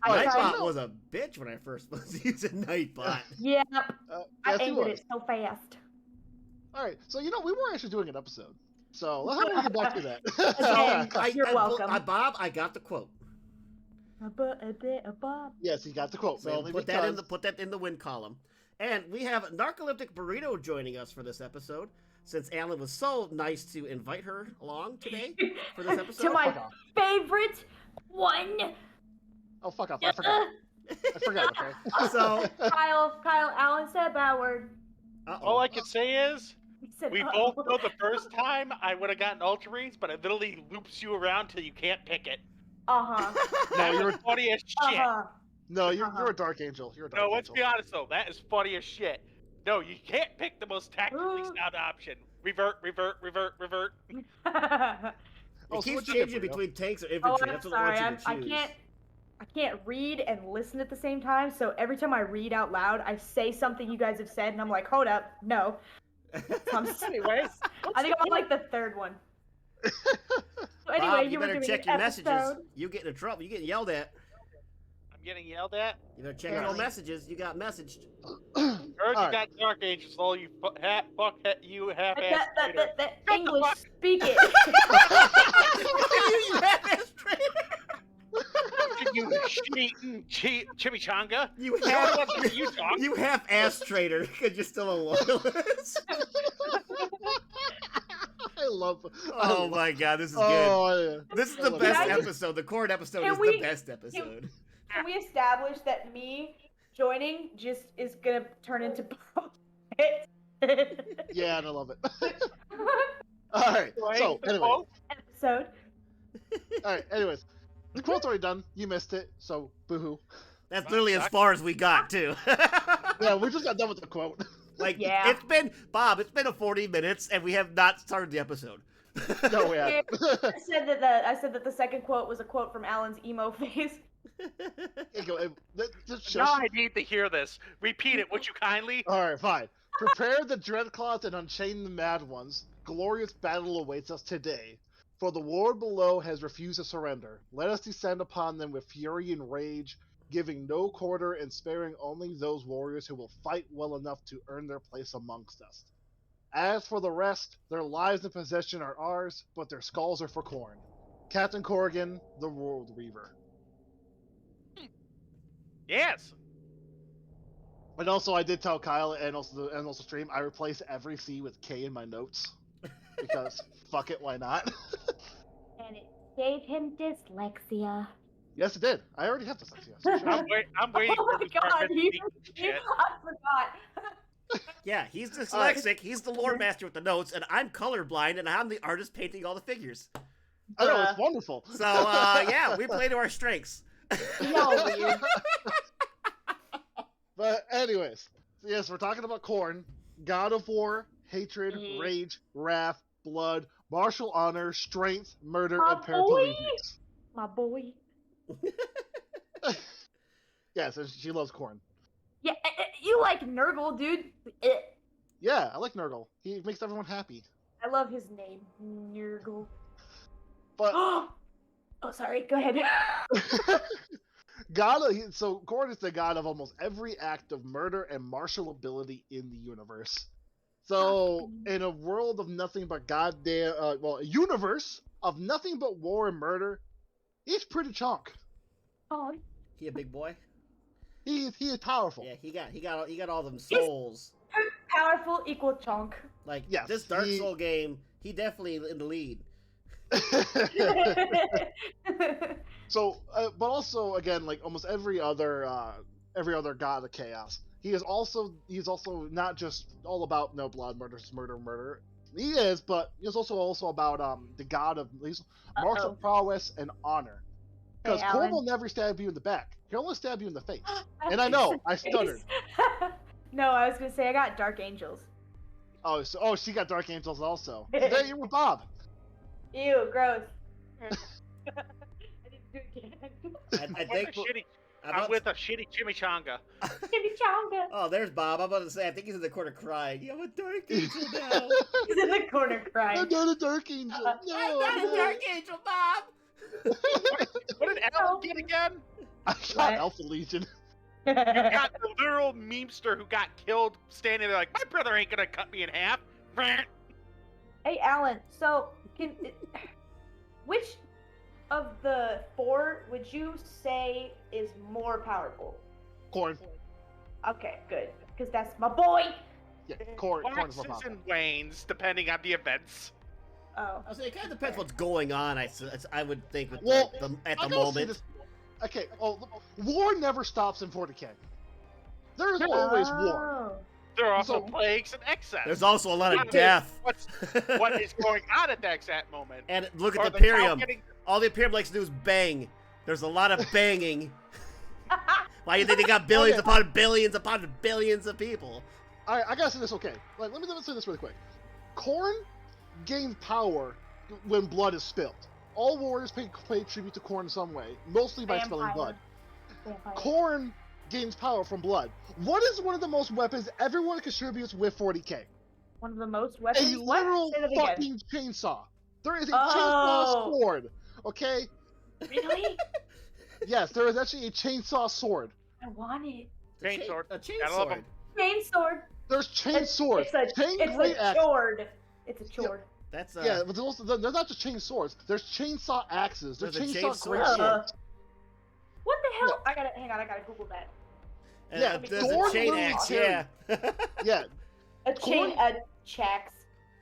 Nightbot was a bitch when I first was using Nightbot. Yeah, I yes, he ended was. it so fast. All right, so we were actually doing an episode, so how do we get back to that? Again, you're welcome. Bob, I got the quote. Bob. Yes, he got the quote. So mainly put because... that in the win column. And we have Narcoleptic Burrito joining us for this episode, since Alan was so nice to invite her along today for this episode. To my Fuck off. favorite one. Oh, fuck off! I forgot. I forgot. Okay. So Kyle, Alan said a bad word. All I can say is, He said, we both know the first time I would have gotten Ultramarines, but it literally loops you around till you can't pick it. Uh-huh. No, you're Funny as shit. Uh-huh. no, you're a Dark Angel. You're a Dark No, Angel. let's be honest though, that is funny as shit. No, you can't pick the most tactically sound option. Revert. Oh, it so keeps what'd you get, changing Burrito? between tanks or Oh, infantry. I'm That's what sorry. I want you to choose. I can't read and listen at the same time, so every time I read out loud, I say something you guys have said, and I'm like, hold up, no. So I'm Anyways, I think I'm on like the third one. So anyway, Bob, you you were better doing check an your messages. episode. You get in trouble. You getting yelled at. I'm getting yelled at. You better check your messages. You got messaged. Heard you Alright. got Dark Angels, all you you half-ass traitor. English, speak it. you half-ass traitor. You cheating chimichanga. You You half-ass traitor because you're still a loyalist. I love. Oh my god, this is good. Oh, yeah. This is I the love best Can I just- episode. The Khorne episode can is we- the best episode. Can we establish that me joining just is gonna turn into bullshit? Yeah, and I love it. All right. So anyway, all Episode. right. Anyways, the quote's already done. You missed it, so boo-hoo. That's literally as far as we got too. Yeah, we just got done with the quote. Like Yeah. it's been a 40 minutes and we have not started the episode. No, we haven't. I said that the second quote was a quote from Alan's emo face. Just Now shush. I need to hear this. Repeat it, would you kindly? All right, fine. Prepare the Dreadclaws and unchain the Mad Ones. Glorious battle awaits us today. For the war below has refused to surrender. Let us descend upon them with fury and rage, giving no quarter and sparing only those warriors who will fight well enough to earn their place amongst us. As for the rest, their lives and possession are ours, but their skulls are for Khorne. Captain Corrigan, the World Reaver. Yes. And also, I did tell Kyle and also stream, I replace every C with K in my notes. Because fuck it, why not? And it gave him dyslexia. Yes, it did. I already have dyslexia. So sure. I'm waiting Oh for my him to start god, missing shit. I forgot. Yeah, he's dyslexic. He's the lore master with the notes, and I'm colorblind, and I'm the artist painting all the figures. I know, it's wonderful. So, yeah, we play to our strengths. Y'all weird. But anyways, yes, we're talking about Khorne, God of War, hatred, rage, wrath, blood, martial honor, strength, murder, My and paraplegics. My boy. Yes, and she loves Khorne. Yeah, you like Nurgle, dude. Yeah, I like Nurgle. He makes everyone happy. I love his name, Nurgle. But Oh, sorry. Go ahead. so Khorne is the god of almost every act of murder and martial ability in the universe. So in a world of nothing but a universe of nothing but war and murder, he's pretty chunk. Oh, He a big boy? He is powerful. Yeah, he got all them souls. powerful equal chunk. Like, Yes, this Dark Soul game, he definitely in the lead. So, but also again, like almost every other god of chaos, he's also not just all about no blood, murder. He is, but he's also about the god of martial prowess and honor. Because Hey, Khorne Alan. will never stab you in the back; he'll only stab you in the face. And I know, I stuttered. No, I was gonna say I got Dark Angels. Oh, she got Dark Angels also. Today you're with Bob. Ew, gross. I didn't do it again. I think... I'm with a shitty chimichanga. Chimichanga. Oh, there's Bob. I'm about to say, I think he's in the corner crying. I'm a Dark Angel now. He's in the corner I'm crying. not a Dark Angel. No, I'm not a Dark Angel, Bob! What did Alan get again? I got Alpha Legion. You got the literal memester who got killed standing there like, my brother ain't gonna cut me in half. Hey, Alan. So, which of the four would you say is more powerful? Khorne. Okay, good. Because that's my boy. Yeah, Khorne is more Waxes powerful. and wanes depending on the events. Oh. I was saying, it kind of depends what's going on, I would think, with Well, at I the gotta say moment. this- Okay, war never stops in 40k. There is always war. Oh. There are also So- plagues and excess. There's also a lot of What is- death. What is going on at that exact moment? And look Are at the the cow Imperium. getting- All the Imperium likes to do is bang. There's a lot of banging. Why do you think they got billions upon billions of people? I gotta say this okay. Like, let me say this really quick. Khorne gained power when blood is spilled. All warriors pay tribute to Khorne in some way, mostly by spilling blood. Vampire. Khorne gains power from blood. What is one of the most weapons everyone contributes with 40k? One of the most weapons. A What? literal Say that again. fucking chainsaw. There is a Oh. chainsaw sword. Okay? Really? Yes, there is actually a chainsaw sword. I want it. Chain sword. A chain Gotta love sword. 'em. Chain sword. There's chain swords. It's Chain a great axe. chord. It's a chord. That's Yeah, but there's not just chain swords. There's chainsaw axes. There's There's a chainsaw chainsaw great sword. swords. What the hell? I gotta hang on. I gotta Google that. Yeah, there's a Khorne chain literally axe. carries- Yeah. Yeah, A chain. Khorne- Chax.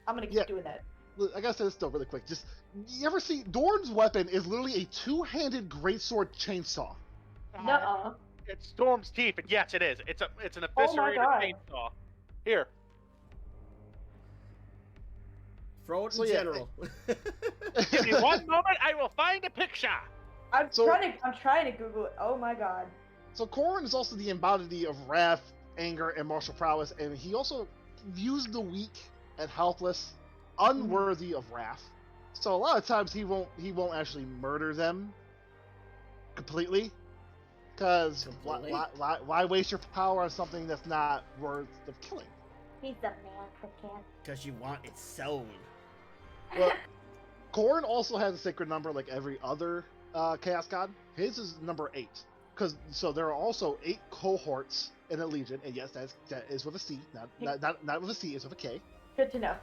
I'm gonna keep Yeah. doing that. look, I gotta say this though really quick. Just you ever see Dorn's weapon is literally a two-handed greatsword chainsaw. Nuh-uh. It's Storm's teeth, and yes, it is. It's an Oh my eviscerated God. chainsaw. Here. Throw it So, in yeah, general. Give me one moment, I will find a picture. I'm So- trying to Google it. Oh my god. So Khorne is also the embodiment of wrath, anger, and martial prowess, and he also views the weak and helpless, unworthy of wrath. So a lot of times he won't actually murder them completely, because Completely? why waste your power on something that's not worth of killing? He's a man for cat. Because you want it sown. Well, Khorne also has a sacred number like every other Chaos God. His is number 8. So there are also 8 cohorts in a legion, and yes, that is with a C, not with a C, it's with a K. Good to know.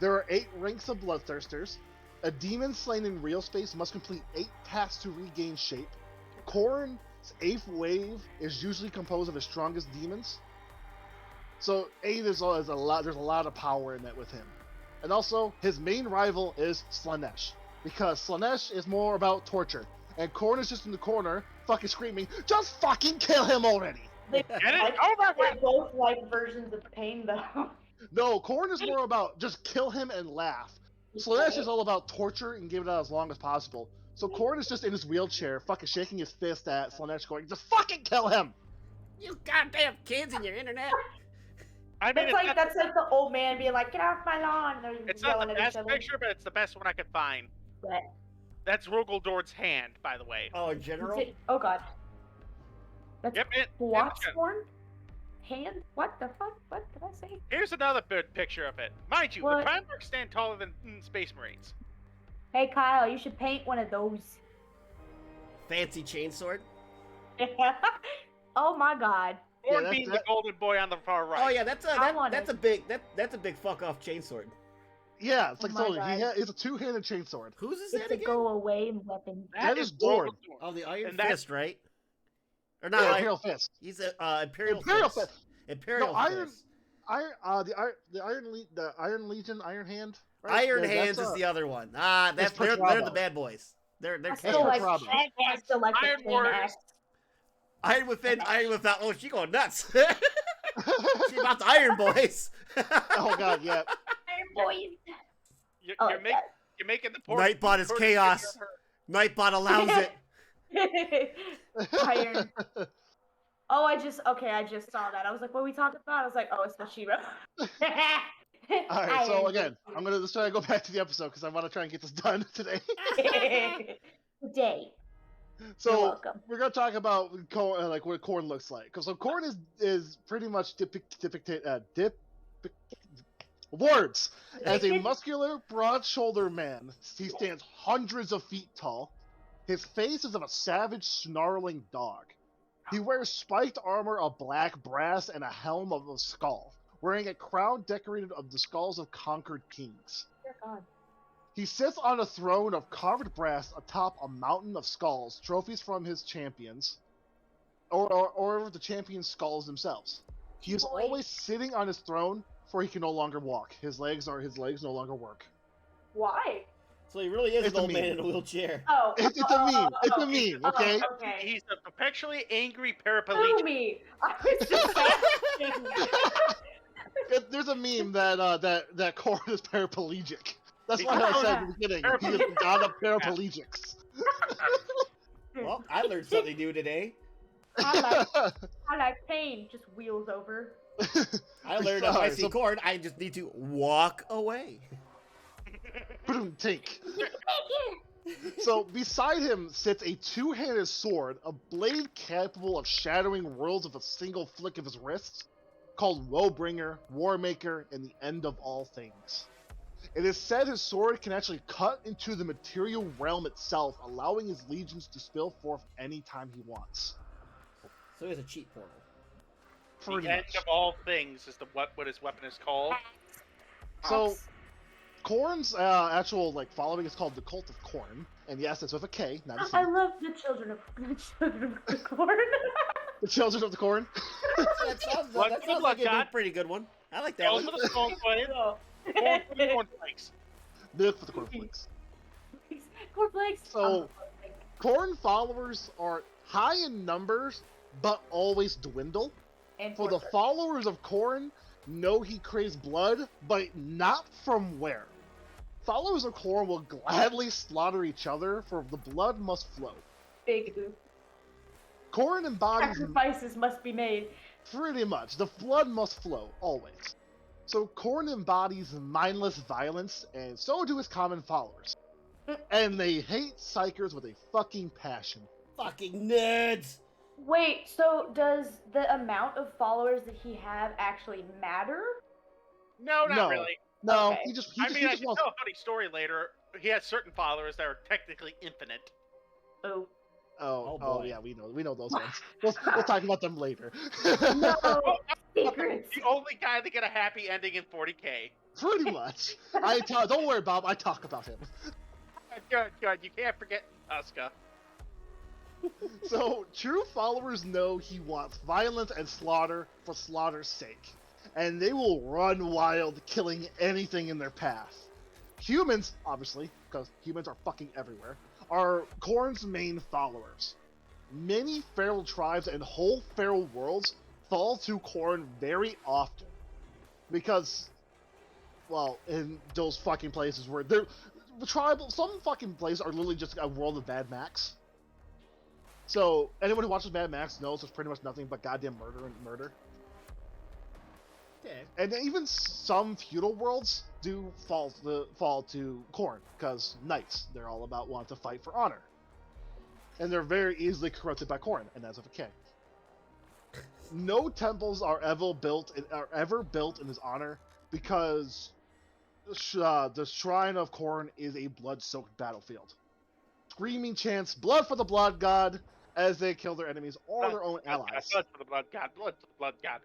There are 8 ranks of Bloodthirsters. A demon slain in real space must complete 8 tasks to regain shape. Khorne's 8th wave is usually composed of his strongest demons. So 8 is a lot. There's a lot of power in that with him. And also, his main rival is Slaanesh, because Slaanesh is more about torture, and Khorne is just in the corner, fucking screaming, "Just fucking kill him already!" They, Get it? Over they're with! both like versions of pain, though. No, Khorne is more about just kill him and laugh. Slaanesh is all about torture and give it out as long as possible. So Khorne is just in his wheelchair, fucking shaking his fist at Slaanesh, going, "Just fucking kill him!" You goddamn kids in your internet. I mean, That's like the old man being like, "Get off my lawn!" They're it's not yelling the at each best other. picture, but it's the best one I could find. But- That's Rogaldord's hand, by the way. Oh, in general? Oh god. That's Yep, what? Horn? Hand? What the fuck? What did I say? Here's another good picture of it. Mind you, What? the Primarchs stand taller than Space Marines. Hey Kyle, you should paint one of those. Fancy chainsword? Oh my god. Or Yeah, being the golden boy on the far right. Oh yeah, that's a big fuck off chainsword. Yeah, it's Oh like my told you, God. it's a 2-handed chainsword. Whose is It's that a again? go away weapon. That is Dord. Rogaldord. Oh, the Iron And that's- Fist, right? Or No, not? Imperial Fist. He's a Imperial Imperial Fist. Fist. Imperial No, Iron- Fist. The Iron Legion, Iron Hand. Right? Iron Yeah, Hands that's, is the other one. Ah, that's they're Bravo. the bad boys. They're I chaos. still like, Bravo. I still like Iron the clean Warriors. axe. Iron within, iron without. Oh, she going nuts. She about the Iron Boys. Oh god, yeah. Iron boys. You're, Oh, you're, make, you're making the poor. Nightbot is poor chaos. figure Nightbot allows it. Iron. Oh, I just saw that. I was like, what are we talking about? I was like, oh, it's Mashiro. All right, so again, I'm gonna just try to go back to the episode because I want to try and get this done today. Today. You're So welcome. we're gonna talk about like what Khorne looks like. So Khorne is pretty much words as a muscular, broad-shouldered man. He stands hundreds of feet tall. His face is of a savage, snarling dog. He wears spiked armor of black brass and a helm of a skull, wearing a crown decorated of the skulls of conquered kings. Dear God. He sits on a throne of carved brass atop a mountain of skulls, trophies from his champions, or the champions' skulls themselves. He is Boy. always sitting on his throne, for he can no longer walk. His legs no longer work. Why? So he really is It's an a old man meme. in a wheelchair. Oh. It's a meme. It's a meme. Okay. Okay. He's a perpetually angry Sue paraplegic. me. I was just asking. There's a meme that Khorne is paraplegic. That's why I Oh, said yeah. at the beginning. He is the god of paraplegics. Well, I learned something new today. I like pain. Just wheels over. I learned if I Sorry, see so- Khorne, I just need to walk away. Boom, tink. So beside him sits a 2-handed sword, a blade capable of shattering worlds with a single flick of his wrists, called Woebringer, Warmaker, and the end of all things. It is said his sword can actually cut into the material realm itself, allowing his legions to spill forth anytime he wants. So he has a cheat portal. Pretty The end much. of all things is what his weapon is called. So, Khorne's actual following is called the Cult of Khorne, and yes, it's with a K, not a C. I love the children of the corn. The Children of the Khorne. That sounds, Well, that good sounds luck, like a God. pretty good one. I like that Those one. are the Stone Flakes. Cornflakes. Milk for the cornflakes. Cornflakes. So- Khorne followers are high in numbers, but always dwindle. And For the followers of Khorne, know he craves blood, but not from where. Followers of Khorne will gladly slaughter each other, for the blood must flow. big oof. Khorne embodies Sacrifices must be made. pretty much. The blood must flow, always. So Khorne embodies mindless violence, and so do his common followers. And they hate psychers with a fucking passion. Fucking nerds. Wait, so does the amount of followers that he have actually matter? No, not No. really. No, Okay. he just I mean, I just can wants. tell a funny story later. He has certain followers that are technically infinite. Oh. Oh, Oh, boy. yeah, we know those ones. We'll talk about them later. No Oh, secrets. the only guy to get a happy ending in 40K. Pretty much. Don't worry, Bob. I talk about him. Good. You can't forget Tuscan. So, true followers know he wants violence and slaughter for slaughter's sake, and they will run wild, killing anything in their path. Humans, obviously, because humans are fucking everywhere, are Khorne's main followers. Many feral tribes and whole feral worlds fall to Khorne very often, because, well, in those fucking places where they're tribal, some fucking places are literally just a world of Mad Max. So, anyone who watches Mad Max knows there's pretty much nothing but goddamn murder and murder. Okay. And even some feudal worlds do fall to Khorne, because knights, they're all about wanting to fight for honor. And they're very easily corrupted by Khorne, and that's okay. No temples are ever built in his honor, because the Shrine of Khorne is a blood-soaked battlefield. Screaming chants, "Blood for the Blood God," as they kill their enemies or their own allies. Blood for the blood god. Blood for the blood god.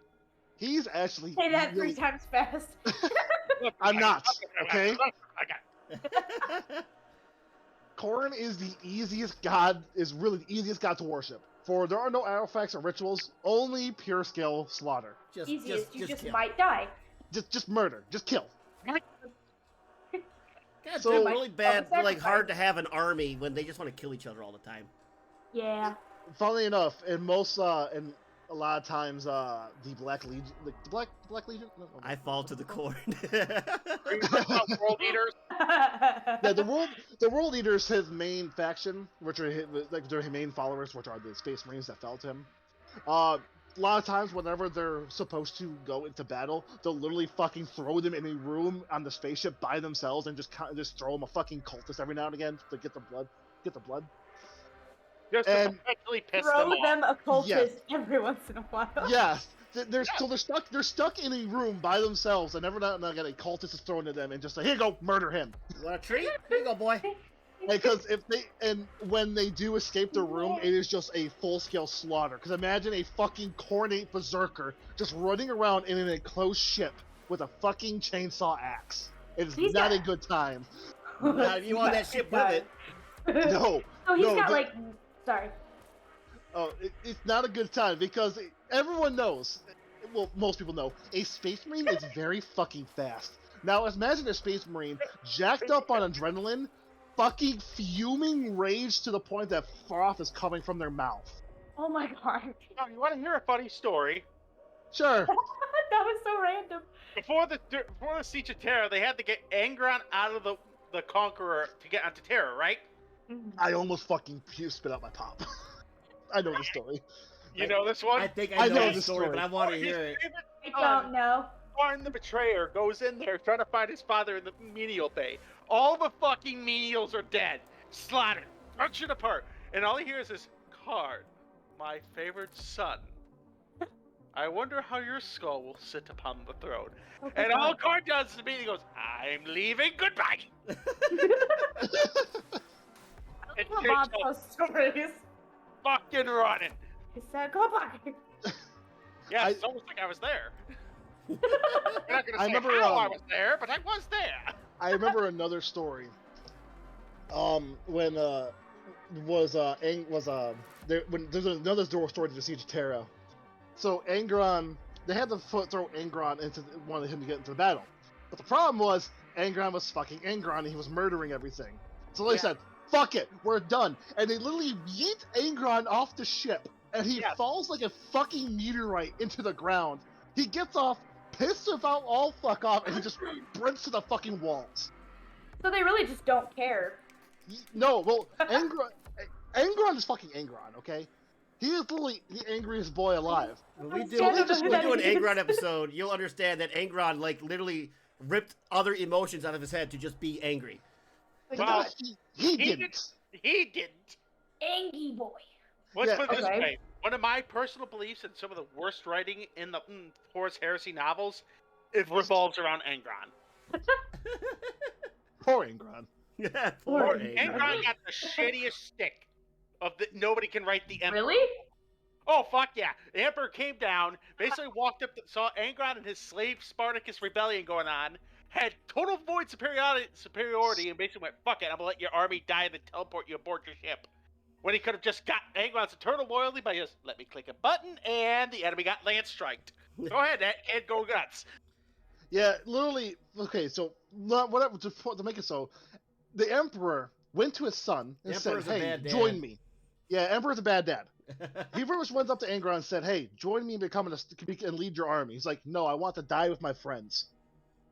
He's actually Say that really... 3 times fast. I'm not, okay? Blood for the blood god. Khorne is the easiest god, is really the easiest god to worship. For there are no artifacts or rituals, only pure skill slaughter. Easiest, you just kill. might die. Just murder, just kill. God, So- they're really bad, Of a like hard sacrifice. to have an army when they just want to kill each other all the time. Yeah. Funnily enough, in most in a lot of times the Black Legion, the Black Legion. No, I fall to the core. World eaters. Yeah, the world leaders, his main faction, which are like their main followers, which are the Space Marines that fell to him. A lot of times, whenever they're supposed to go into battle, they'll literally fucking throw them in a room on the spaceship by themselves and just throw them a fucking cultist every now and again to get the blood. Just And- to perpetually piss Throw them off. them a cultist Yes. every once in a while. Yes, they're stuck in a room by themselves, and every now and again a cultist is thrown at them and just like, here you go, murder him. You want a treat? Here you go, boy. Because when they do escape the room, it is just a full-scale slaughter. Because imagine a fucking cornate berserker just running around in an enclosed ship with a fucking chainsaw axe. It is He's not got- a good time. Now, if you want that ship with it. No, So he's no, got the- like, sorry. it's not a good time because everyone knows. Well, most people know a Space Marine is very fucking fast. Now, imagine a Space Marine jacked up on adrenaline, fucking fuming rage to the point that froth is coming from their mouth. Oh my god. Now, you want to hear a funny story? Sure. That was so random. Before the Siege of Terra, they had to get Angron out of the Conqueror to get onto Terra, right? I almost fucking spit out my pop. I know the story. You know this one? I think I I know know the the story, story. but I want to His hear it. favorite I don't know. Khorne the Betrayer goes in there trying to find his father in the menial bay. All the fucking menials are dead, slaughtered, punched apart, and all he hears is, "Card, my favored son. I wonder how your skull will sit upon the throne." Oh, And God. all Card does is immediately goes, "I'm leaving, goodbye." And Come takes on, off those stories. fucking running. He said, go back. Yeah, I- it's almost like I was there. You're not gonna I say remember, how I was there, but I was there. I remember another story. When there's another story to the Siege of Terra. So Angron, they had to throw Angron wanted him to get into the battle, but the problem was Angron was fucking Angron and he was murdering everything. So they Yeah. said, "Fuck it, we're done," and they literally yeet Angron off the ship, and he Yeah. falls like a fucking meteorite into the ground. He gets off, pissed about all fuck off, and he just sprints to the fucking walls. So they really just don't care. No, well, Angron is fucking Angron, okay? He is literally the angriest boy alive. When we do, Yeah, when but we that do an is- Angron episode, you'll understand that Angron like literally ripped other emotions out of his head to just be angry. Wow. He didn't. He didn't. Angie boy. Let's Yeah, put it this okay. way. One of my personal beliefs and some of the worst writing in the Horus Heresy novels It revolves around Angron. Poor Angron. Yeah, Poor poor Angron. Angron. Angron got the shittiest stick of the. Nobody can write the Emperor. Really? Oh fuck yeah! The Emperor came down, basically walked up, saw Angron and his slave Spartacus rebellion going on, had total void superiority, and basically went, "Fuck it, I'm gonna let your army die and then teleport you aboard your ship." When he could have just got Angron's eternal loyalty by just let me click a button, and the enemy got land striked. Go ahead, kid, go nuts. Yeah, literally. Okay, so whatever to make it so, the Emperor went to his son and said, Emperor's a "Hey, bad dad." join me." Yeah, Emperor's a bad dad. He first went up to Angron and said, "Hey, join me and lead your army." He's like, "No, I want to die with my friends."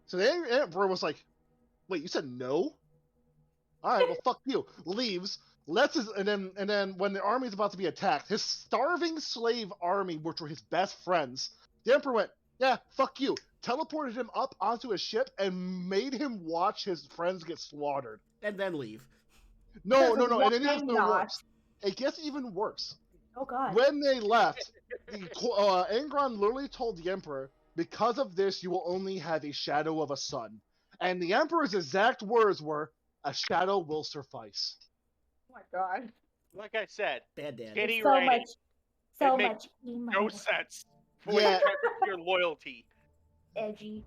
So the Emperor was like, "Wait, you said no? All right, well, fuck you." Leaves, and then when the army is about to be attacked, his starving slave army, which were his best friends, the Emperor went, "Yeah, fuck you." Teleported him up onto a ship and made him watch his friends get slaughtered. And then leave. No, Why and it gets even not? worse. It gets even worse. Oh god. When they left, Angron literally told the Emperor, "Because of this, you will only have a shadow of a sun." And the Emperor's exact words were, "A shadow will suffice." Oh my god. Like I said, Bad dad. Kitty So writing. much. So It makes much emo. no sense. For Yeah. your loyalty. Edgy.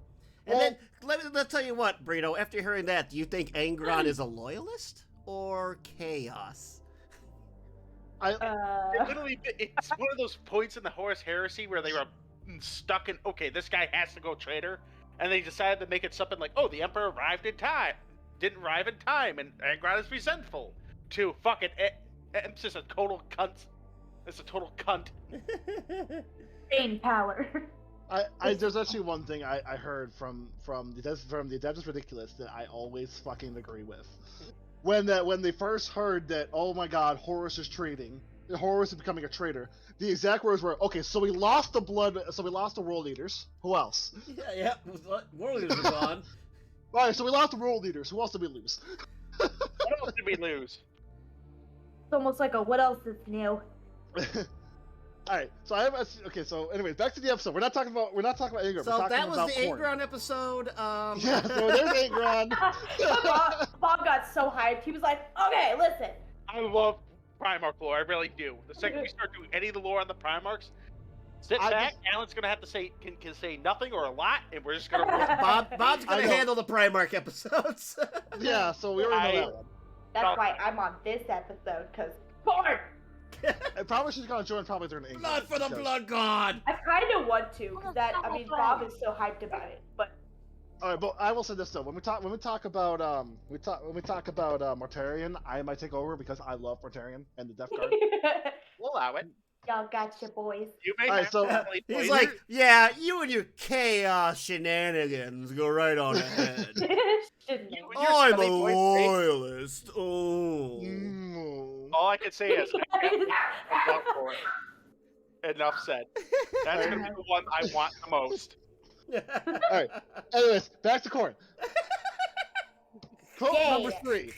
And then let's tell you what, Brito. After hearing that, do you think Angron is a loyalist or chaos? Literally, it's one of those points in the Horus Heresy where they were stuck in, okay, this guy has to go traitor, and they decided to make it something like, oh, the Emperor arrived in time, didn't arrive in time, and Angron is resentful. To fucking, it's just a total cunt. It's a total cunt. Brain power. There's actually one thing I heard from the Dev is Ridiculous that I always fucking agree with. When they first heard that, oh my god, Horus is becoming a traitor, the exact words were, okay, so we lost the world leaders. Who else? Yeah. World leaders are gone. Alright, so we lost the world leaders. Who else did we lose? What else did we lose? It's almost like a what else is new? Alright, so so anyways, back to the episode. We're not talking about Angron. So we're talking that was about the Khorne. Angron episode. Yeah, so there's Angron. Bob got so hyped. He was like, okay, listen. I love Primarch lore, I really do. The second we start doing any of the lore on the Primarchs, sit back, Alan's gonna have to say, can say nothing or a lot, and we're just gonna Bob's gonna I know. handle the Primarch episodes. Yeah, so we already know that one. That's why I'm on this episode, because Khorne! And probably she's gonna join probably during Angron. Blood for the because- blood god. I kind of want to, because Bob is so hyped about it, but All right, but I will say this though: when we talk about Mortarion, I might take over because I love Mortarion and the Death Guard. we'll allow it. y'all gotcha, boys. You may Alright, have so- to play He's player. like, yeah, you and your chaos shenanigans go right on ahead. Shouldn't You- know. Your I'm a silly voice, Dave. loyalist. Oh. All I can say is, I love for it. Enough said. That's gonna be the one I want the most. All right. Anyways, back to Khorne. Quote Yay. number 3.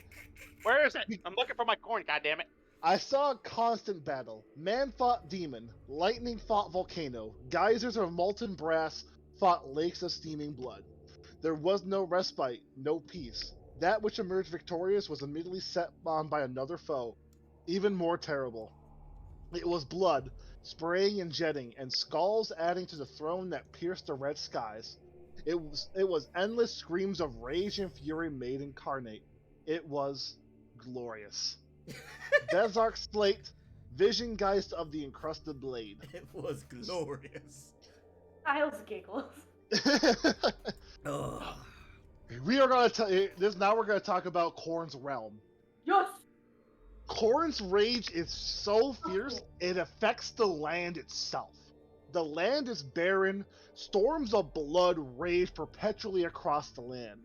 Where is it? I'm looking for my corn, goddammit. I saw a constant battle. Man fought demon. Lightning fought volcano. Geysers of molten brass fought lakes of steaming blood. There was no respite, no peace. That which emerged victorious was immediately set on by another foe, even more terrible. It was blood, spraying and jetting, and skulls adding to the throne that pierced the red skies. It was endless screams of rage and fury made incarnate. It was glorious. Bezark slate, vision geist of the encrusted blade. It was glorious. Kyle's giggles. Ugh. We are gonna tell you this now. We're gonna talk about Khorne's realm. Yes! Khorne's rage is so fierce, it affects the land itself. The land is barren, storms of blood rage perpetually across the land.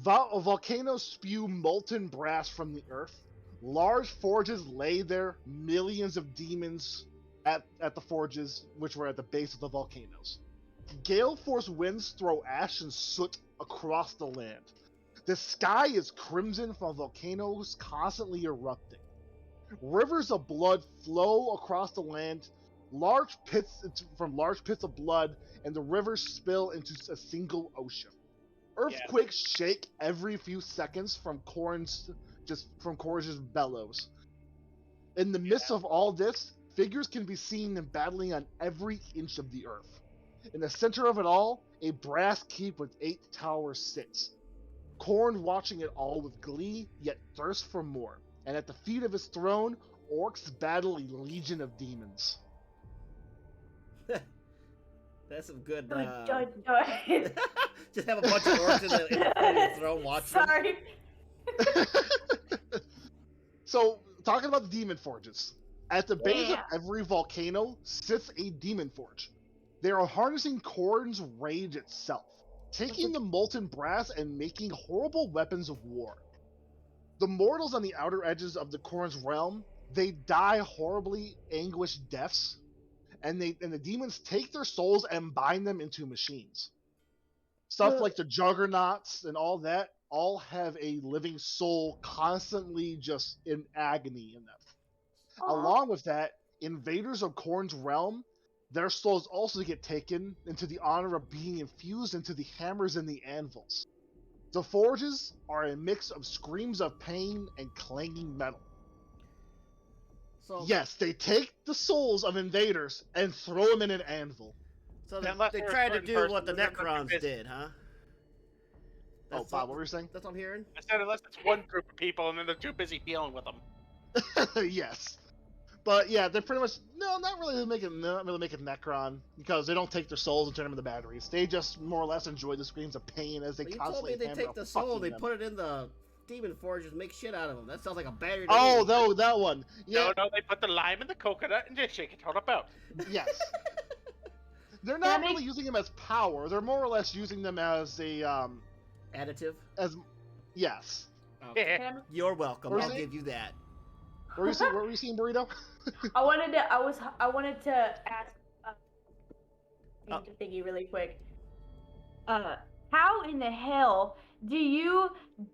Volcanoes spew molten brass from the earth. Large forges lay there, millions of demons at the forges, which were at the base of the volcanoes. Gale force winds throw ash and soot across the land. The sky is crimson from volcanoes constantly erupting. Rivers of blood flow across the land, large pits of blood, and the rivers spill into a single ocean. Earthquakes shake every few seconds from Khorne's bellows. In the midst of all this, figures can be seen and battling on every inch of the earth. In the center of it all, a brass keep with 8 towers sits. Khorne watching it all with glee, yet thirst for more. And at the feet of his throne, orcs battle a legion of demons. That's some good. Just have a bunch of orcs in the throne watching. Sorry. So, talking about the demon forges. At the base of every volcano sits a demon forge. They are harnessing Khorne's rage itself, taking the molten brass and making horrible weapons of war. The mortals on the outer edges of the Khorne's realm, they die horribly anguished deaths, and the demons take their souls and bind them into machines. Stuff like the juggernauts and all that all have a living soul constantly just in agony in them. Along with that, invaders of Khorne's realm, their souls also get taken into the honor of being infused into the hammers and the anvils. The forges are a mix of screams of pain and clanging metal. So, yes, they take the souls of invaders and throw them in an anvil. So they tried to do what the Necrons did, huh? Bob, what were you saying? That's what I'm hearing? I said unless it's one group of people and then they're too busy dealing with them. Yes. But yeah, they're pretty much not really making Necron, because they don't take their souls and turn them into batteries. They just more or less enjoy the screams of pain as they constantly. You told me they take the soul, they put it in the demon forge and make shit out of them. That sounds like a battery. Oh, no, that one. Yeah. No, they put the lime in the coconut and just shake it all about. Yes. They're not really using them as power. They're more or less using them as a additive. Yes. Okay. You're welcome. I'll give you that. What were you seeing, Burrito? I wanted to ask Thingy really quick. How in the hell do you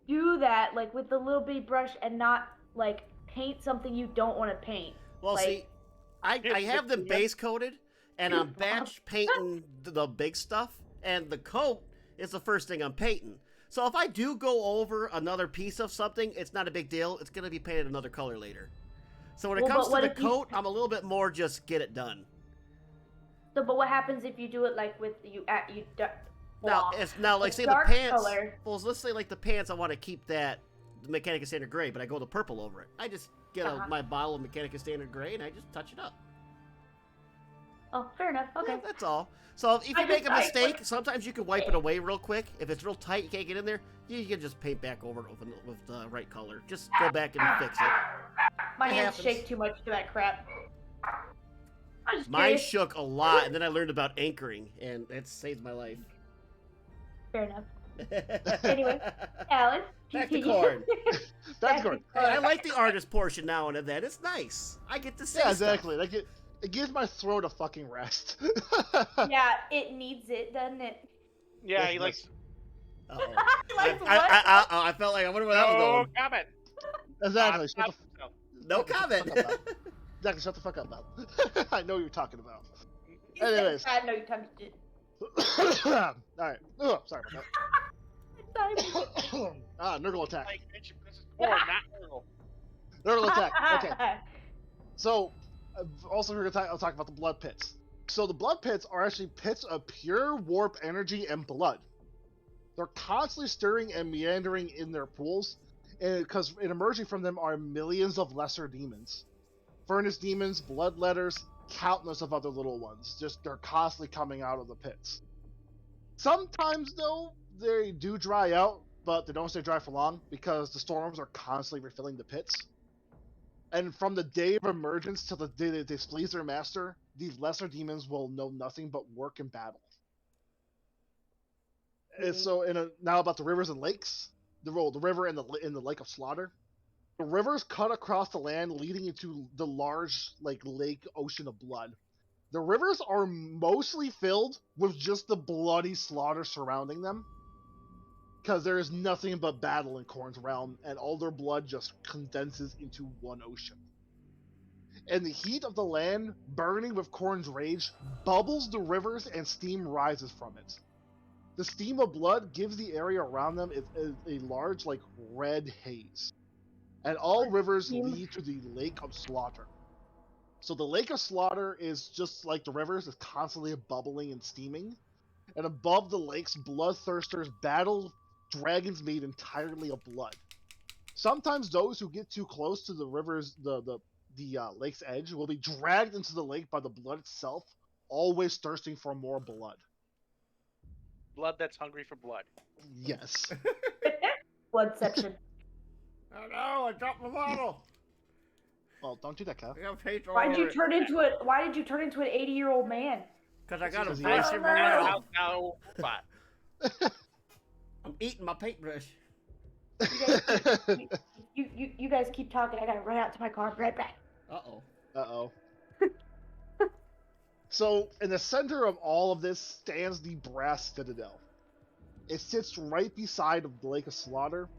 do that, like, with the little bitty brush and not, like, paint something you don't want to paint? Well, like, see, I have them base coated, and I'm batch painting the big stuff, and the coat is the first thing I'm painting. So if I do go over another piece of something, it's not a big deal. It's going to be painted another color later. So when it comes to the coat, I'm a little bit more just get it done. So, but what happens if you do it like with Now, like say the pants. Color. Well, let's say like the pants, I want to keep that Mechanica Standard Gray, but I go the purple over it. I just get my bottle of Mechanica Standard Gray and I just touch it up. Oh, fair enough. Okay. Yeah, that's all. So if you make a mistake, sometimes you can wipe it away real quick. If it's real tight, you can't get in there, you can just paint back over it with the right color. Just go back and fix it. My hands shake too much for that crap. Mine shook a lot, and then I learned about anchoring, and it saved my life. Fair enough. Anyway, Alan, back to Khorne. Back to Khorne. I like the artist portion now and then. It's nice. I get to say exactly. Like it gives my throat a fucking rest. Yeah, it needs it, doesn't it? Yeah, he likes. I felt like I wonder where that was going. No comment. Exactly. No comment. Exactly. Shut the fuck up, Bob. I know what you're talking about. Anyways. I know you're talking shit. All right. Oh, sorry about that. Nurgle attack. This is Khorne, not Nurgle. Nurgle attack. Okay. So, also I'll talk about the blood pits. So the blood pits are actually pits of pure warp energy and blood. They're constantly stirring and meandering in their pools, because emerging from them are millions of lesser demons. Furnace demons, bloodletters, countless of other little ones. Just they're constantly coming out of the pits. Sometimes, though, they do dry out, but they don't stay dry for long because the storms are constantly refilling the pits. And from the day of emergence till the day they displease their master, these lesser demons will know nothing but work and battle. And so, now about the rivers and lakes, the river and the lake of slaughter. The rivers cut across the land, leading into the large lake ocean of blood. The rivers are mostly filled with just the bloody slaughter surrounding them, because there is nothing but battle in Khorne's realm, and all their blood just condenses into one ocean. and the heat of the land, burning with Khorne's rage, bubbles the rivers and steam rises from it. The steam of blood gives the area around them a large, like, red haze. And all rivers lead to the Lake of Slaughter. So the Lake of Slaughter is just like the rivers, it's constantly bubbling and steaming. And above the lakes, bloodthirsters battle dragons made entirely of blood. Sometimes those who get too close to the river's the lake's edge will be dragged into the lake by the blood itself, always thirsting for more blood. Blood that's hungry for blood. Yes. Bloodception. Oh no, I dropped my bottle. Oh, don't do that, Kyle. I got paint all Why did over you it. turn into it? Why did you turn into an 80-year-old man? Cause I got a Because he flash is. in my mouth. Now, spot. I'm eating my paintbrush. You guys keep talking. I gotta run out to my car. Right back. Uh-oh. Uh-oh. So, in the center of all of this stands the Brass Citadel. It sits right beside the Lake of Slaughter.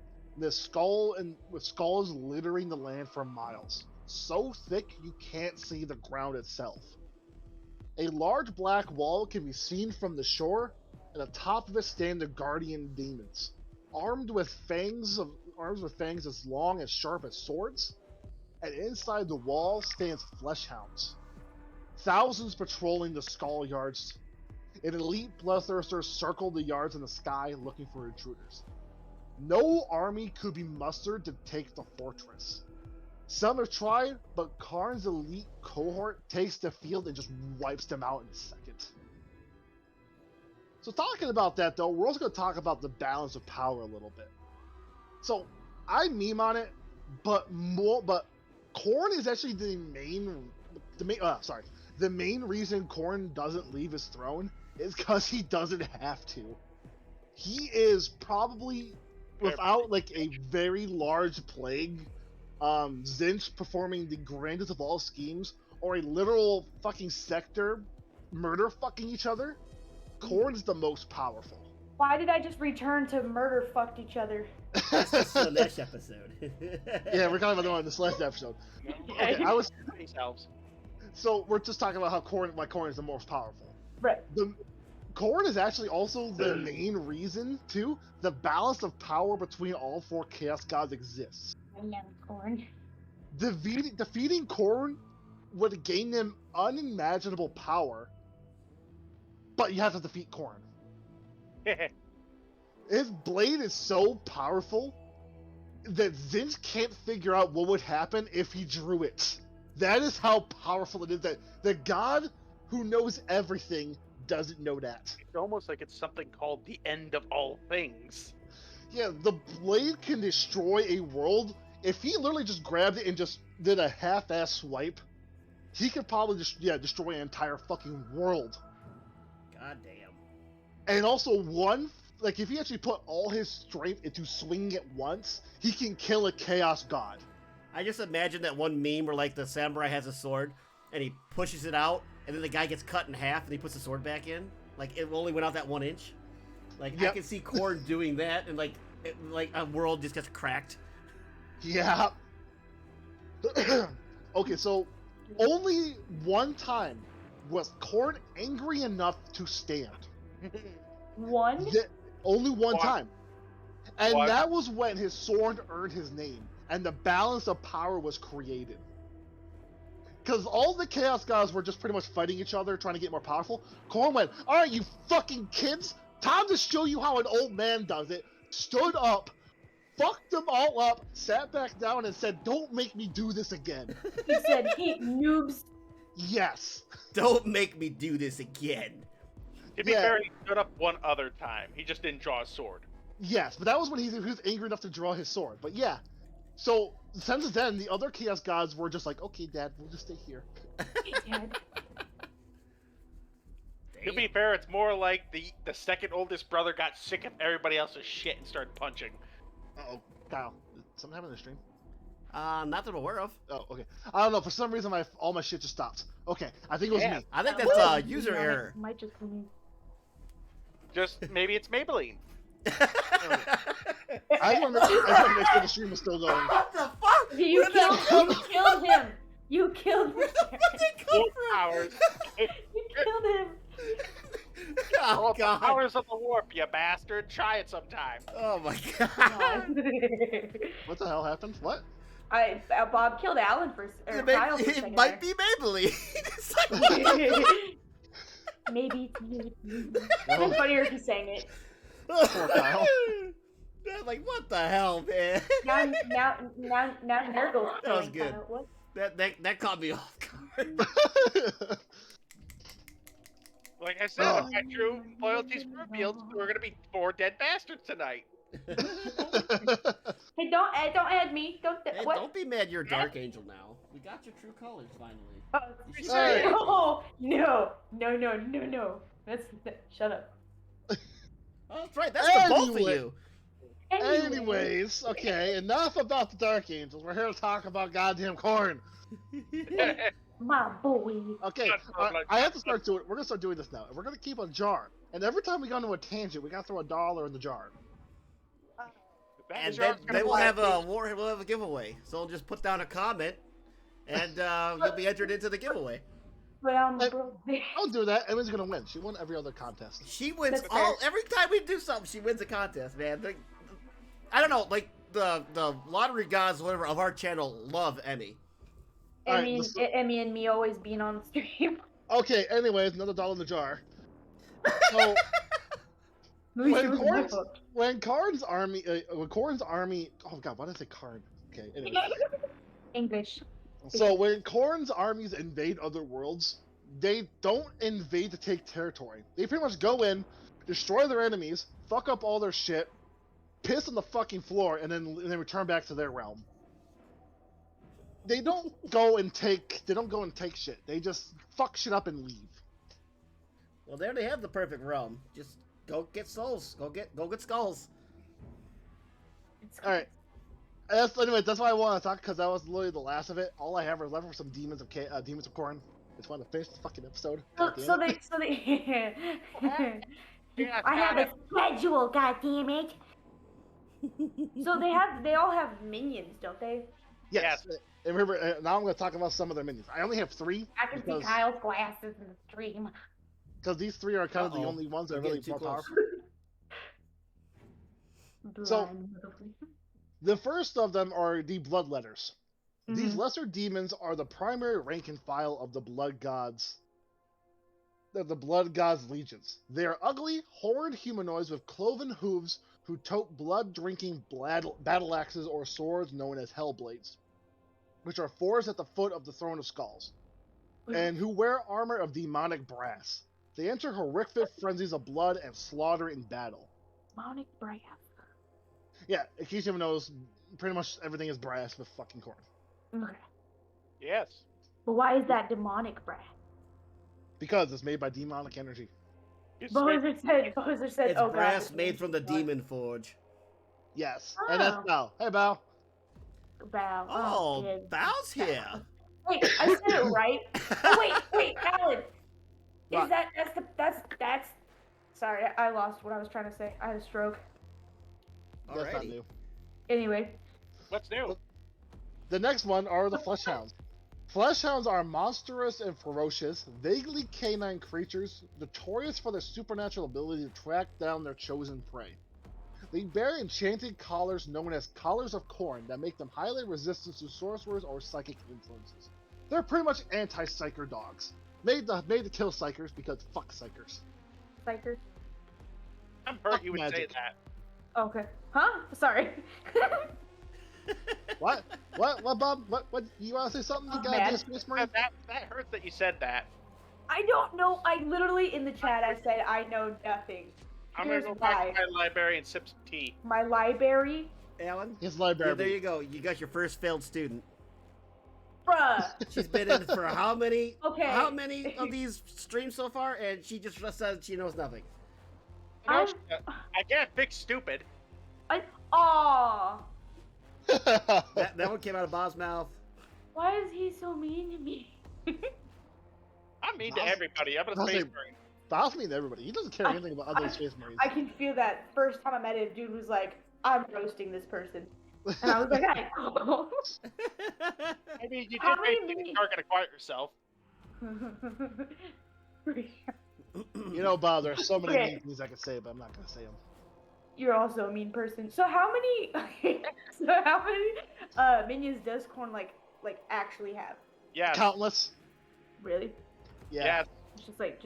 With skulls littering the land for miles. So thick you can't see the ground itself. A large black wall can be seen from the shore, and atop of it stand the guardian demons, armed with fangs as long and sharp as swords. And inside the wall stands Flesh Hounds, thousands patrolling the skull yards. An elite bloodthirster circle the yards in the sky looking for intruders. No army could be mustered to take the fortress. Some have tried, but Khorne's elite cohort takes the field and just wipes them out in a second. So talking about that though, we're also going to talk about the balance of power a little bit. So I meme on it, but Khorne is actually the main reason Khorne doesn't leave his throne is because he doesn't have to. He is probably, without like a very large plague, Zinch performing the grandest of all schemes, or a literal fucking sector murder fucking each other, Khorne is the most powerful. Why did I just return to murder fucked each other? That's just the next episode. Yeah, we're talking about the one in this last episode. Okay, so we're just talking about why Khorne is the most powerful. Right. Khorne is actually also the main reason, too, the balance of power between all four Chaos Gods exists. I love Khorne. Defeating Khorne would gain them unimaginable power, but you have to defeat Khorne. His blade is so powerful that Zinch can't figure out what would happen if he drew it. That is how powerful it is, that the god who knows everything doesn't know that. It's almost like it's something called the end of all things. Yeah, the blade can destroy a world. If he literally just grabbed it and just did a half-ass swipe, he could probably just destroy an entire fucking world. God damn. And also if he actually put all his strength into swinging it once, he can kill a chaos god. I just imagine that one meme where like the samurai has a sword and he pushes it out and then the guy gets cut in half and he puts the sword back in. Like it only went out that 1 inch. Like Yep. I can see Khorne doing that and like a world just gets cracked. Yeah. Okay, so only one time was Khorne angry enough to stand. One? Only one What? time. And What? that was when his sword earned his name, and the balance of power was created. Because all the Chaos Gods were just pretty much fighting each other, trying to get more powerful. Khorne went, alright, you fucking kids, time to show you how an old man does it. Stood up, fucked them all up, sat back down, and said, don't make me do this again. He said, "Hey, noobs." Yes. Don't make me do this again. To be Yeah. fair, he stood up one other time. He just didn't draw a sword. Yes, but that was when he was angry enough to draw his sword. But yeah, so since then, the other Chaos Gods were just like, okay, Dad, we'll just stay here. Dad. To be fair, it's more like the second oldest brother got sick of everybody else's shit and started punching. Uh-oh, Kyle, did something happen in the stream? Not that I'm aware of. Oh, okay. I don't know, for some reason all my shit just stopped. Okay, I think it was Yeah. me. I think that's user Yeah, error. Might just be me. Just maybe it's Maybelline. I just want to make sure the stream is still going. What the fuck? You Where'd that killed come him. You killed Where him. the fuck did they come Warp from? powers. You killed him. Oh, The God. powers of the warp, you bastard. Try it sometime. Oh, my God. What the hell happened? What? Bob killed Alan for or It, may, Kyle for a it second might there. be Maybelline. It's like, Maybe. No. It's funnier if you sang it. Poor Kyle. I'm like, what the hell, man? Now, there goes. That was good. Kyle. What? That caught me off guard. Like I said, Oh. if my true loyalties were revealed, we're gonna be 4 dead bastards tonight. Hey, don't add me. Don't. Hey, What? don't be mad you're a Dark Angel now. We got your true colors finally. Oh, You should Hey. say- No. Shut up. Oh, that's right. That's for both of Anyway. you. Anyways, okay, enough about the Dark Angels. We're here to talk about goddamn Khorne. My boy. Okay, I have to start doing. We're gonna start doing this now. We're gonna keep a jar, and every time we go into a tangent, we gotta throw $1 in the jar. And then we'll have a giveaway. So just put down a comment, and you'll be entered into the giveaway. But I'm Hey. broke. I'll do that. Everyone's gonna win. She won every other contest. She wins That's all fair. every time we do something. She wins a contest, man. I don't know, like the lottery gods, whatever, of our channel love Emmy. Alright, Emmy, let's- Emmy and me always being on stream. Okay. Anyways, another $1 in the jar. So Maybe When it was my Khorne's- fault. when Khorne's army, oh god, why did I say Khorne? Okay. Anyway. English. So when Khorne's armies invade other worlds, they don't invade to take territory. They pretty much go in, destroy their enemies, fuck up all their shit, piss on the fucking floor, and then return back to their realm. They don't go and take shit. They just fuck shit up and leave. Well, there they have the perfect realm. Just go get souls. Go get skulls. All right. Anyway, that's why I want to talk, because that was literally the last of it. All I have are left for some demons of Khorne. Just want to finish the fucking episode. God damn So it. they. Yeah, I have got a schedule. God damn it. So they all have minions, don't they? Yes. And remember, now I'm going to talk about some of their minions. I only have 3 I can see because Kyle's glasses in the stream. these 3 are kind of the Uh-oh. only ones that are We're really getting more too close. powerful. So- Blind motherfucker. The first of them are the Bloodletters. These Mhm. lesser demons are the primary rank and file of the Blood Gods. They're the Blood Gods' legions. They are ugly, horned humanoids with cloven hooves who tote blood-drinking battle axes or swords known as Hellblades, which are forged at the foot of the Throne of Skulls, and who wear armor of demonic brass. They enter horrific frenzies of blood and slaughter in battle. Demonic brass. Yeah, in case you haven't noticed, pretty much everything is brass with fucking Khorne. Okay. Yes. But why is that demonic brass? Because it's made by demonic energy. Bozer said, It's oh brass god. made from the Demon Forge. Yes. And that's Bao. Hey, Bao. Bow. Oh, good. Bao's here. Wait, I said it right. Oh, wait, Alan. What? That's. Sorry, I lost what I was trying to say. I had a stroke. That's not Alrighty. new. Anyway. What's new? The next one are the Flesh Hounds. Flesh Hounds are monstrous and ferocious, vaguely canine creatures, notorious for their supernatural ability to track down their chosen prey. They bear enchanted collars known as Collars of Khorne that make them highly resistant to sorcerers or psychic influences. They're pretty much anti-psyker dogs. Made to kill psykers because fuck psykers. Psyker. I'm hurt you would Magic. say that. Okay. Huh? Sorry. What? What, Bob? What? You want to say something? You I'm gotta be mad. a space marine? That hurts that you said that. I don't know. I literally in the chat I said I know nothing. I'm gonna Here's go back why. to my library and sip some tea. My library, Alan? His Yeah, library. there you go. You got your first failed student. bruh. She's been in for how many of these streams so far? And she just said she knows nothing. No, I'm- I can't fix stupid. Aw. That one came out of Bob's mouth. Why is he so mean to me? I'm mean to I'll- everybody. I'm a I'll space say- marine. Boss means everybody. He doesn't care anything about other space marines. I can feel that first time I met him, dude was like, I'm roasting this person. And I was like, I I mean, you How did many basically mini- target quiet yourself. You know, Bob, there's so many Okay. mean things I could say, but I'm not gonna say them. You're also a mean person. So how many minions does Khorne like actually have? Yes. Countless. Really? Yeah. Yes. It's just like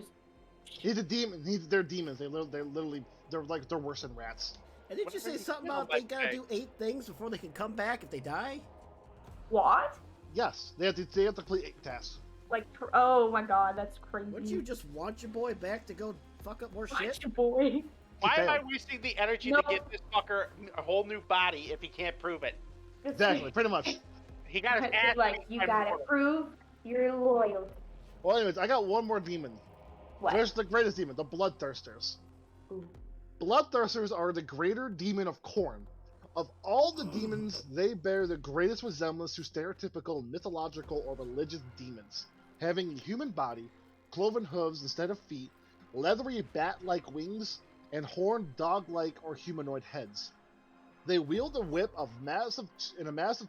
He's a demon. They're demons. They're literally they're worse than rats. And did you say something about they gotta do 8 things before they can come back if they die? what? Yes, they have to complete 8 tasks. Like oh my god, that's crazy. Wouldn't you just want your boy back to go fuck up more shit? Watch your boy. Why am I failed. wasting the energy No. to get this fucker a whole new body if he can't prove it? Exactly, pretty much. He got his It's ass. like you beat by gotta mortal. prove you're loyal. Well, anyways, I got one more demon. What? There's the greatest demon, the Bloodthirsters. Ooh. Bloodthirsters are the greater demon of Khorne. Of all the demons, they bear the greatest resemblance to stereotypical mythological or religious demons, having a human body, cloven hooves instead of feet, leathery bat-like wings, and horned dog-like or humanoid heads. They wield a whip of a massive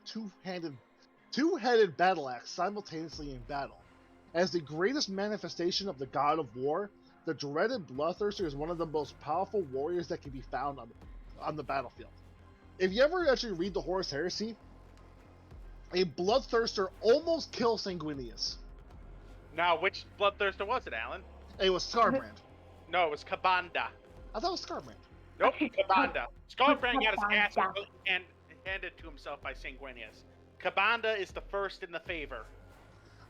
two-headed battle axe simultaneously in battle. As the greatest manifestation of the god of war, the dreaded Bloodthirster is one of the most powerful warriors that can be found on the battlefield. If you ever actually read the Horus Heresy, a Bloodthirster almost kills Sanguinius. Now, which Bloodthirster was it, Alan? It was Scarbrand. No, it was Kabanda. I thought it was Scarbrand. Nope, Kabanda. Scarbrand got his ass Kabanda. handed to himself by Sanguinius. Kabanda is the first in the favor.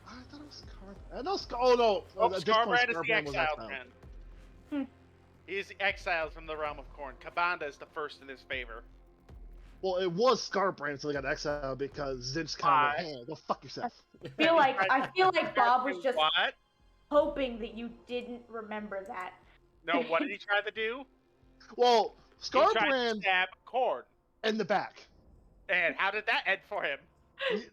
I thought it was Scarbrand. No, oh no. Oh, At this point, Scarbrand is the Scarbrand was exiled exiled. man. Hmm. He is the exiled from the realm of Khorne. Kabanda is the first in his favor. Well, it was Scarbrand until he got exiled because Zinch kind of went, hey, go fuck yourself. I feel like Bob was just What? hoping that you didn't remember that. No, what did he try to do? Well, He tried to Scarbrand stab Khorne. in the back. And how did that end for him?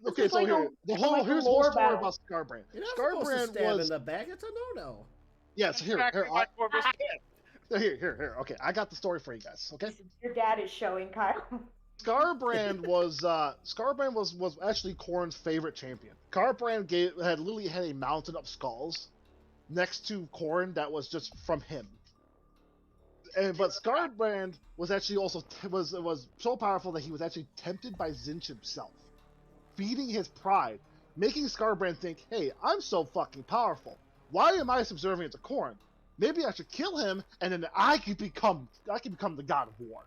Okay, is so like here, here's the whole lore story battle. about Scarbrand. You're not supposed to Scarbrand stab was in the back. It's a no-no. yes. Here, Exactly here, why Corvus did. here. Okay, I got the story for you guys. Okay, Your dad is showing Kyle. Scarbrand was actually Khorne's favorite champion. Scarbrand had literally had a mountain of skulls next to Khorne that was just from him. But Scarbrand was actually also was so powerful that he was actually tempted by Zinch himself, feeding his pride, making Scarbrand think, "Hey, I'm so fucking powerful. Why am I subservient to Khorne? Maybe I should kill him, and then I could become the god of war."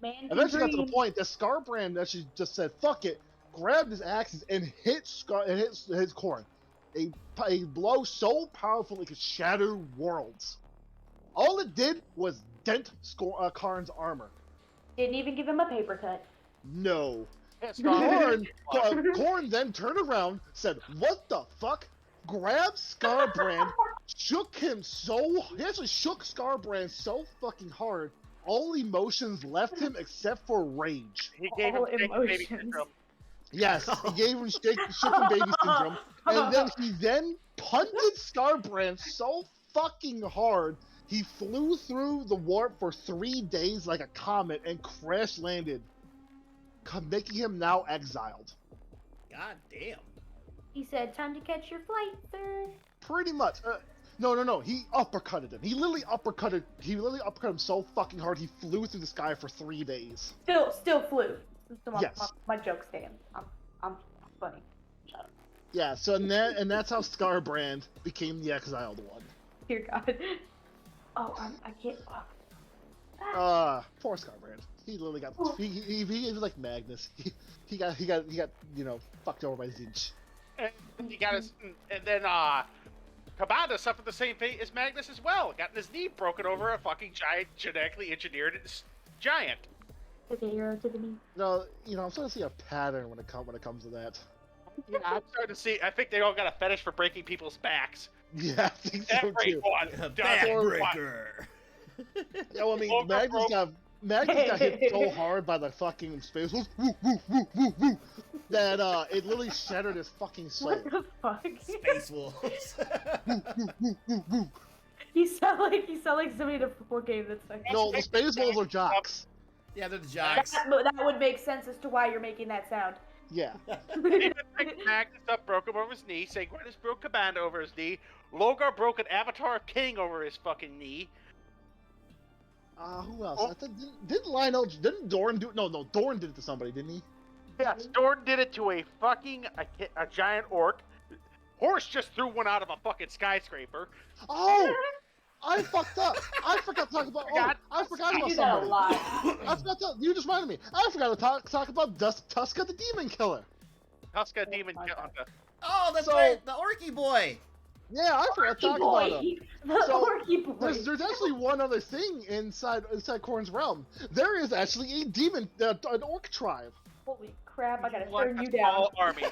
Man can Eventually got to the dream. point that Scarbrand actually just said, "Fuck it," grabbed his axes and hit Khorne. A blow so powerful it could shatter worlds. All it did was dent Khorne's armor. Didn't even give him a paper cut. No. Yeah, Scarbrand. Khorne then turned around, said, "What the fuck?" Grabbed Scarbrand, he actually shook Scarbrand so fucking hard, all emotions left him except for rage. He gave him All baby emotions. syndrome. Yes, he gave him shaken baby syndrome, and then he punted Scarbrand so fucking hard, he flew through the warp for 3 days like a comet and crash landed, making him now exiled. God damn. He said, "Time to catch your flight, sir." Pretty much. No. He uppercutted him. He literally uppercutted him so fucking hard he flew through the sky for 3 days. Still flew. So Yes. my joke stands. I'm funny. Shut up. Yeah. So and that's how Scarbrand became the exiled one. Dear God. Oh, I can't. Oh. Poor Scarbrand. He literally got he was like Magnus. He got fucked over by Zinch. And he got his, and then Kabanda suffered the same fate as Magnus as well. Gotten his knee broken over a fucking giant, genetically engineered giant. To the hero, to the knee. No, I'm starting to see a pattern when it comes to that. Yeah, I'm starting to see. I think they all got a fetish for breaking people's backs. Yeah, I think so too. Everyone does it. Backbreaker. Yeah, well, I mean, Overbroke. Magnus got hit so hard by the fucking space wolves, that it literally shattered his fucking soul. What the fuck? Space Wolves. You sound like somebody in a football game that's like. No, the space wolves are jocks. Yeah, they're the jocks. That would make sense as to why you're making that sound. Yeah. David Magnus up broke him over his knee. Sanguinus broke Cabana over his knee. Logar broke an Avatar King over his fucking knee. Who else? Oh. I think didn't Lionel? Didn't Dorn do it? No, Dorn did it to somebody, didn't he? Yes, Dorn did it to a fucking a giant orc. Horse just threw one out of a fucking skyscraper. Oh, I fucked up. I forgot to talk about. I forgot I about do that a somebody. lot. I forgot to. You just reminded me. I forgot to talk about Tuscan the Demon Killer. Tuscan Demon Killer. Oh, that's So- right, the Orky boy. Yeah, I forgot to talk about him. The So, Orky boy. There's actually one other thing inside Khorne's realm. There is actually a demon, an orc tribe. Holy crap! I gotta Like turn a you down. small army.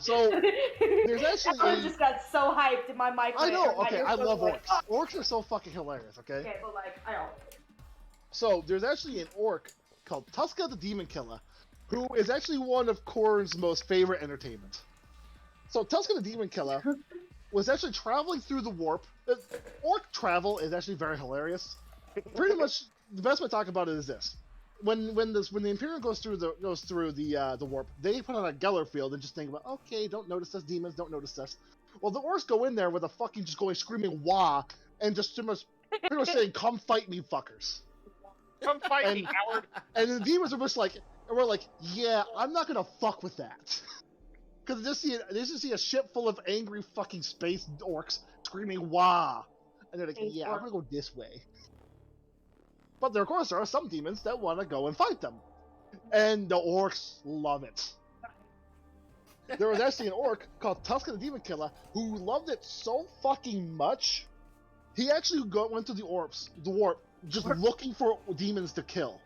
So there's actually I just got so hyped in my mic. I know. my Okay, I earphones love were like, orcs. Orcs are so fucking hilarious. Okay. Okay, but like, I don't. So there's actually an orc called Tuscan the Demon Killer, who is actually one of Khorne's most favorite entertainment. So Tuscan the Demon Killer was actually traveling through the warp. Orc travel is actually very hilarious. Pretty much the best way to talk about it is this: when the Imperium goes through the warp, they put on a Geller field and just think about, okay, don't notice us, demons, don't notice us. Well, the orcs go in there with a fucking just going screaming wah and just pretty much saying, "Come fight me, fuckers." Come fight me, And- Howard. And the demons are just like, and we're like, yeah, I'm not gonna fuck with that. Because they just see a ship full of angry fucking space orcs screaming wah. And they're like, Space yeah, orc. I'm gonna go this way. But there, of course, there are some demons that want to go and fight them. And the orcs love it. There was actually an orc called Tuscan the Demon Killer who loved it so fucking much, he actually went to the warp, just looking for demons to kill.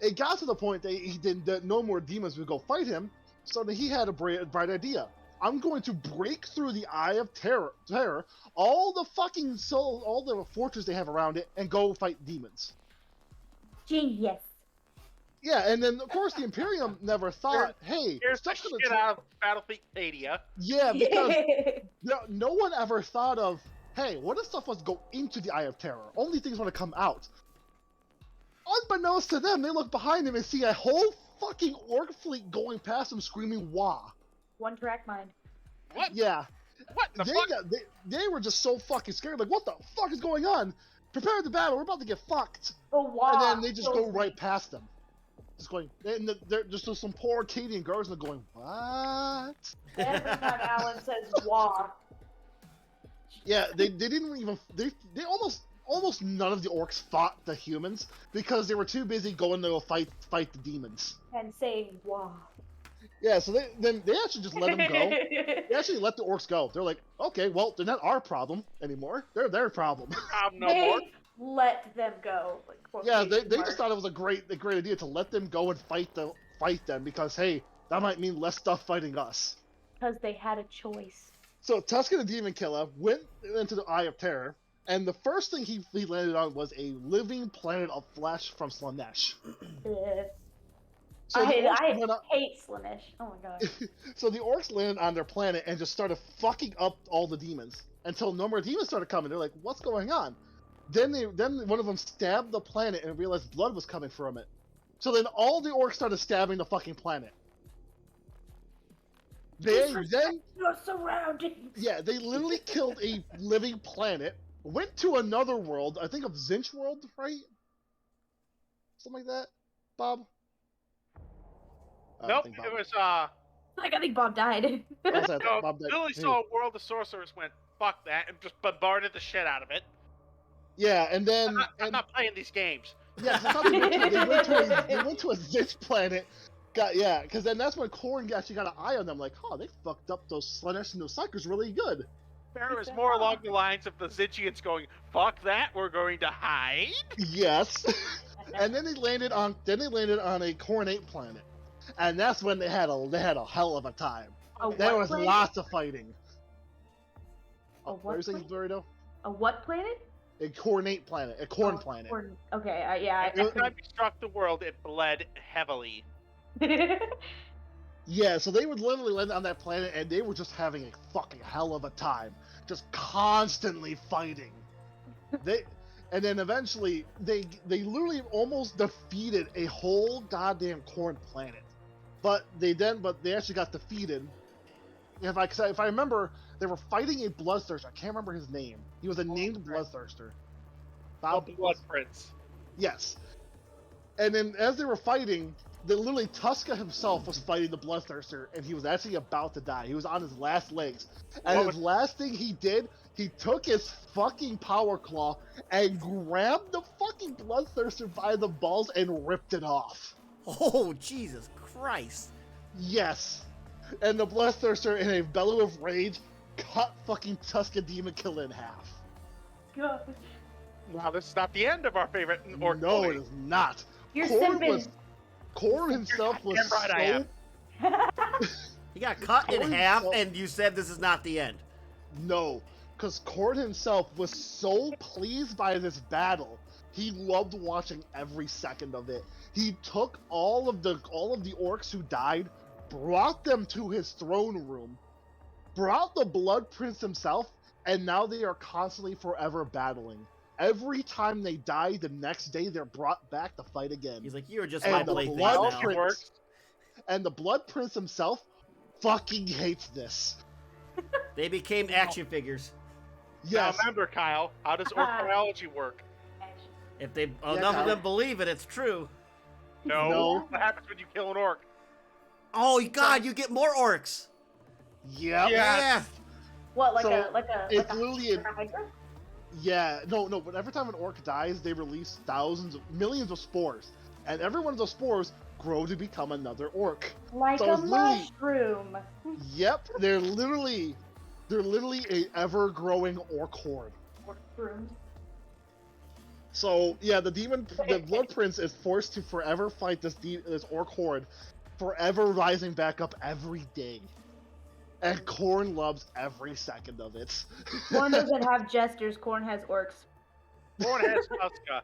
It got to the point that no more demons would go fight him, so that he had a bright idea. I'm going to break through the Eye of Terror, all the fortress they have around it, and go fight demons. Genius. Yeah, and then of course the Imperium never thought, hey, Here's the stuff's gonna shit out of Battlefield Stadia. yeah, because no one ever thought of, hey, what if stuff was go into the Eye of Terror? Only things want to come out. Unbeknownst to them, they look behind them and see a whole fucking orc fleet going past them screaming wah. One track mind. What? Yeah. What the fuck? They were just so fucking scared, like, what the fuck is going on? Prepare the battle, we're about to get fucked. Oh wow. And then they just go right past them. Just going, and they're just some poor Acadian guards and they're going, what? Every time Alan says "wah," Yeah, they didn't even, they almost none of the orcs fought the humans because they were too busy going to go fight the demons. and saying "wah." Yeah, so they actually just let them go. They actually let the orcs go. They're like, okay, well, they're not our problem anymore. They're their problem. No more. They let them go. Like, Yeah, they quotation just marks. thought it was a great idea to let them go and fight them because, hey, that might mean less stuff fighting us. Because they had a choice. So Tuscan the Demon Killer went into the Eye of Terror, and the first thing he landed on was a living planet of flesh from Slanesh. Ugh. So the orcs I went up- hate Slanesh. Oh my god. So the orcs landed on their planet and just started fucking up all the demons until no more demons started coming. They're like, "What's going on?" Then one of them stabbed the planet and realized blood was coming from it. So then all the orcs started stabbing the fucking planet. They then You're surrounded. yeah, they literally killed a living planet, went to another world, I think of Zinch world, right? Something like that, Bob. I don't Nope, think Bob- it was Like I think Bob died. I was at no, Bob died. literally saw World of Sorcerers went fuck that and just bombarded the shit out of it. Yeah, and then I'm not playing these games. yeah, so they went to a Zinch planet. Because then that's when Khorne actually got an eye on them. Like, oh, they fucked up those Slanesh and those Psychers really good. There was more along the lines of the Zinchians going, fuck that, we're going to hide. Yes. And then they landed on a Khornate planet, and that's when they had a hell of a time. There was lots of fighting. A What what were you saying, planet? Dorito? A what planet? A Khornate planet, a Khorne planet. Okay, yeah. Every time we struck the world, it bled heavily. Yeah, so they would literally land on that planet, and they were just having a fucking hell of a time, just constantly fighting. And then eventually, they literally almost defeated a whole goddamn Khorne planet. But they actually got defeated. If I remember, they were fighting a Bloodthirster. I can't remember his name. He was a named Bloodthirster. The Blood Prince. Yes. And then as they were fighting, literally Tuscan himself was fighting the Bloodthirster, and he was actually about to die. He was on his last legs. And his last thing he did, he took his fucking power claw and grabbed the fucking Bloodthirster by the balls and ripped it off. Oh, Jesus Christ. Yes. And the Bloodthirster, in a bellow of rage, cut fucking Tuscan Demon Killer in half. God. Wow, this is not the end of our favorite orc. No, boy. it is not. You're Khorne simping. himself was Damn right I am. He got cut in Khorne half, himself- and you said this is not the end. No, because Khorne himself was so pleased by this battle. He loved watching every second of it. He took all of the orcs who died, brought them to his throne room, brought the Blood Prince himself, and now they are constantly forever battling. Every time they die, the next day they're brought back to fight again. He's like, you're just And my the plaything Blood now. Prince, and the Blood Prince himself fucking hates this. They became action figures. Now Yes. remember, Kyle, how does orc biology work? If they Yeah, enough of Kyle. them believe it, it's true. No. No. What happens when you kill an orc? Oh God, you get more orcs. Yep. Yeah. What, like So, a it's literally like a Hydra? Yeah, no, but every time an orc dies, they release millions of spores. And every one of those spores grow to become another orc. Like So a it's literally- mushroom. Yep, they're literally a ever-growing orc horde. Mushrooms. So, yeah, the Blood Prince is forced to forever fight this orc horde, forever rising back up every day. And Khorne loves every second of it. Khorne doesn't have jesters. Khorne has orcs. Khorne has Tusca.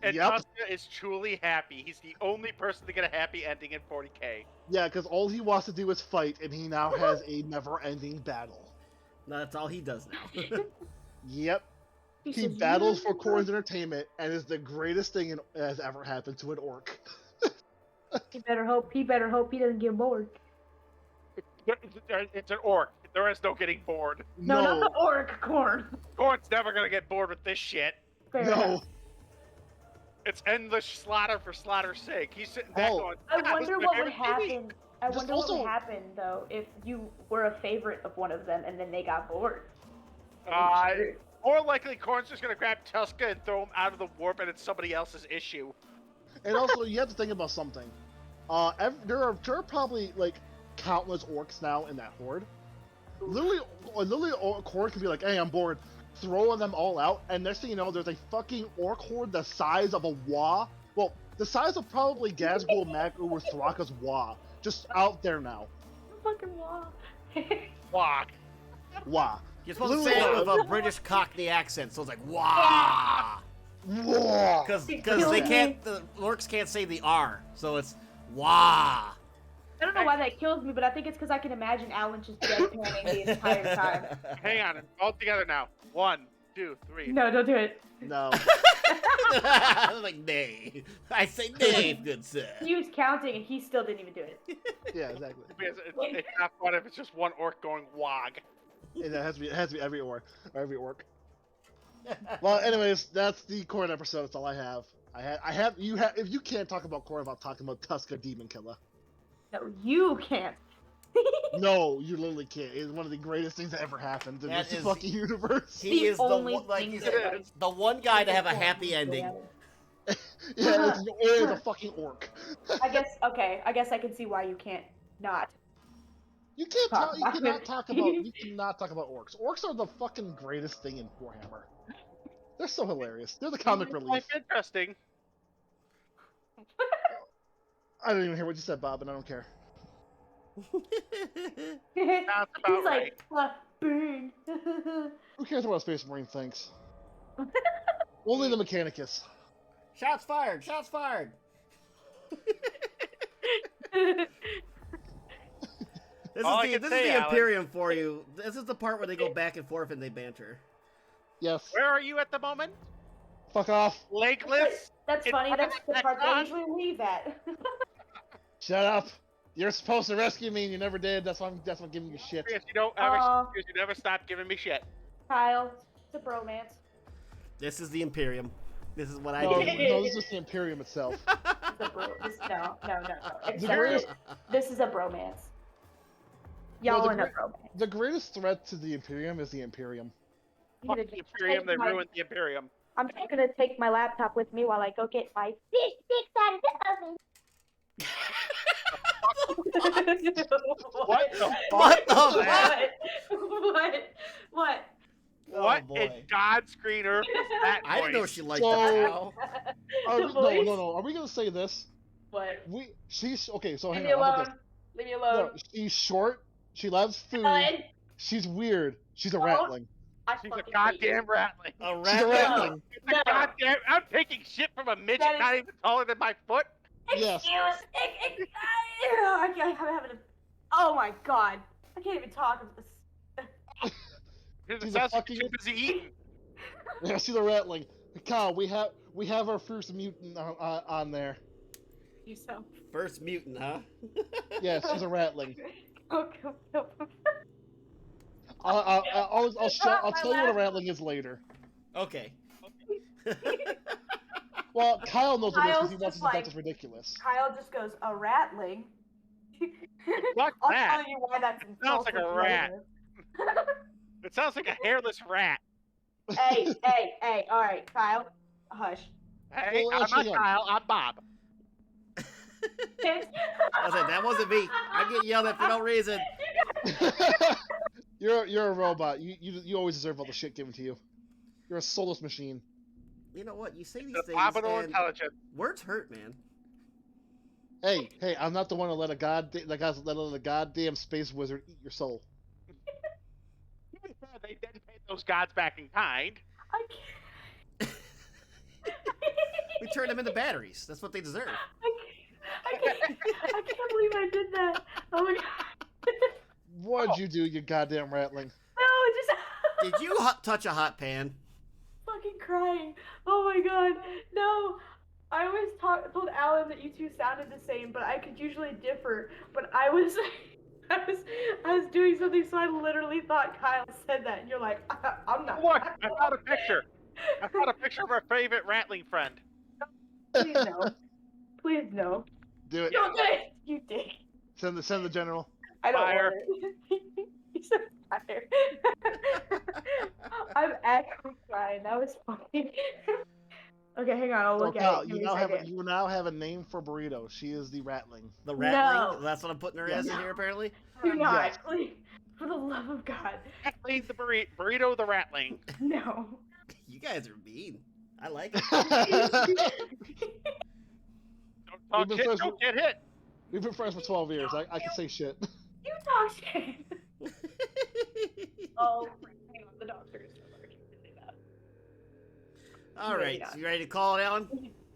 And Yep. Tusca is truly happy. He's the only person to get a happy ending in 40k. Yeah, because all he wants to do is fight, and he now has a never-ending battle. No, that's all he does now. Yep. He says, battles "You for Khorne's entertainment and is the greatest thing that has ever happened to an orc. He better hope he doesn't get bored. It's an orc. There is no getting bored. No, not the orc, Khorne. Khorne's never gonna get bored with this shit. Fair no. enough. It's endless slaughter for slaughter's sake. He's sitting back Oh. going, I "God, this wonder is my what would favorite TV." happen. I Just wonder what also- would happen though if you were a favorite of one of them and then they got bored. More likely, Khorne's just gonna grab Tusca and throw him out of the warp, and it's somebody else's issue. And also, you have to think about something. There are probably like countless orcs now in that horde. Literally, Khorne could be like, "Hey, I'm bored," throw them all out, and next thing you know, there's a fucking orc horde the size of a Wa. Well, the size of probably Gazgul, Mag'u, or Thraka's Wa, just out there now. Fucking wall. Fuck. Wa. You're supposed to say it with a British Cockney accent, so it's like wah. Wa. Because Kill they me. can't, the orcs can't say the R, so it's wah. I don't know why that kills me, but I think it's because I can imagine Alan just deadpanning the entire time. Hang on, all together now. 1, 2, 3. No, don't do it. No. Like nay. I say nay, good sir. He was counting and he still didn't even do it. Yeah, exactly. It's not fun if it's just one orc going wog. It has to be every orc. Well, anyways, that's the Khorne episode. That's all I have. If you can't talk about Khorne without talking about Tuscan Demon Killer. No, you can't. No, you literally can't. It's one of the greatest things that ever happened in That this is- fucking universe. He The is the only one, like thing he's that- the one guy to have a happy ending. Yeah, it's a fucking orc. I guess I can see why you can't not. You can't talk. You Talk cannot about talk it. about. You cannot talk about orcs. Orcs are the fucking greatest thing in Warhammer. They're so hilarious. They're the comic relief. Life interesting. I don't even hear what you said, Bob, and I don't care. He's Sounds about like, burn. Who cares what a Space Marine thinks? Only the Mechanicus. Shots fired! Shots fired! This All I is can the say, Alan. Imperium for you. This is the part where they go back and forth and they banter. Yes. Where are you at the moment? Fuck off. Legless. That's It's funny. part That's of the the part they con. usually leave at. Shut up. You're supposed to rescue me and you never did. That's why I'm giving you shit. Because you never stop giving me shit. Kyle, it's a bromance. This is the Imperium. This is what I No, do. no, this is the Imperium itself. It's a no. The greatest, This is a bromance. Y'all are in a bromance. the greatest threat to the Imperium is the Imperium. Fuck the Imperium, they ruined the Imperium. I'm just gonna take my laptop with me while I go get my fish sticks out of the oven. What the What the fuck? fuck? What? What boy. in God's green earth is that I didn't know voice? she liked So- that cow. No. Are we gonna say this? What? She's okay. So Leave hang me on. How about alone. this? Leave me No, alone. she's short. She loves food. Ellen, She's weird. She's a Oh. ratling. I She's a fucking hate goddamn rattling. A She's a rat. ratling. It's a No. goddamn. I'm taking shit from a midget That is- not even taller than my foot. Yes. I'm having a. Oh my god. I can't even talk. Because it She's a sounds like fucking- you're too busy eating. Yeah, she's a ratling. Kyle, we have our first mutant on there. You so. First mutant, huh? Yes, she's a ratling. Go. I'll tell you what a rattling is later. Okay. Well, Kyle knows what it is because he Kyle's wants just to think like- that's ridiculous. Kyle just goes, a ratling. Fuck I'll that. tell you why that's Sounds like a insulting rat. later. It sounds like a hairless rat. Hey, all right, Kyle, hush. Hey, Well, I'm not actually, Kyle. I'm Bob. I said that wasn't me. I get yelled at for no reason. You're a robot. You always deserve all the shit given to you. You're a soulless machine. You know what? You say these The things, Bobbino and intelligence. words hurt, man. Hey, I'm not the one to let a goddamn space wizard eat your soul. To be fair, they didn't pay those gods back in kind. I can't. We turned them into batteries. That's what they deserve. I can't believe I did that. Oh my god. What'd you do, you goddamn rattling? No, it just. Did you touch a hot pan? Fucking crying. Oh my god. No. I always told Alan that you two sounded the same, but I could usually differ. But I was doing something, so I literally thought Kyle said that, and you're like, I'm not. Look, I found a picture. I found a picture of our favorite rattling friend. Please no. Please no. Do it. Don't do it. You dick. Send the general. I don't Fire. want it. You said fire. I'm actually crying. That was funny. Okay, hang on. I'll So, look Kyle, at it. Give you me a second. now have a name for Burrito. She is the rattling. The rattling? No. That's what I'm putting her as in here, apparently? Do not, Yes. please. For the love of God. Rattling the burrito the rattling. No. You guys are mean. I like it. Don't talk We've been shit, friends don't with- get hit. We've been friends for 12 years. I can say shit. You talk shit. Oh, hang on. The dog's very slow. I can't say that. All right. So you ready to call it, Alan?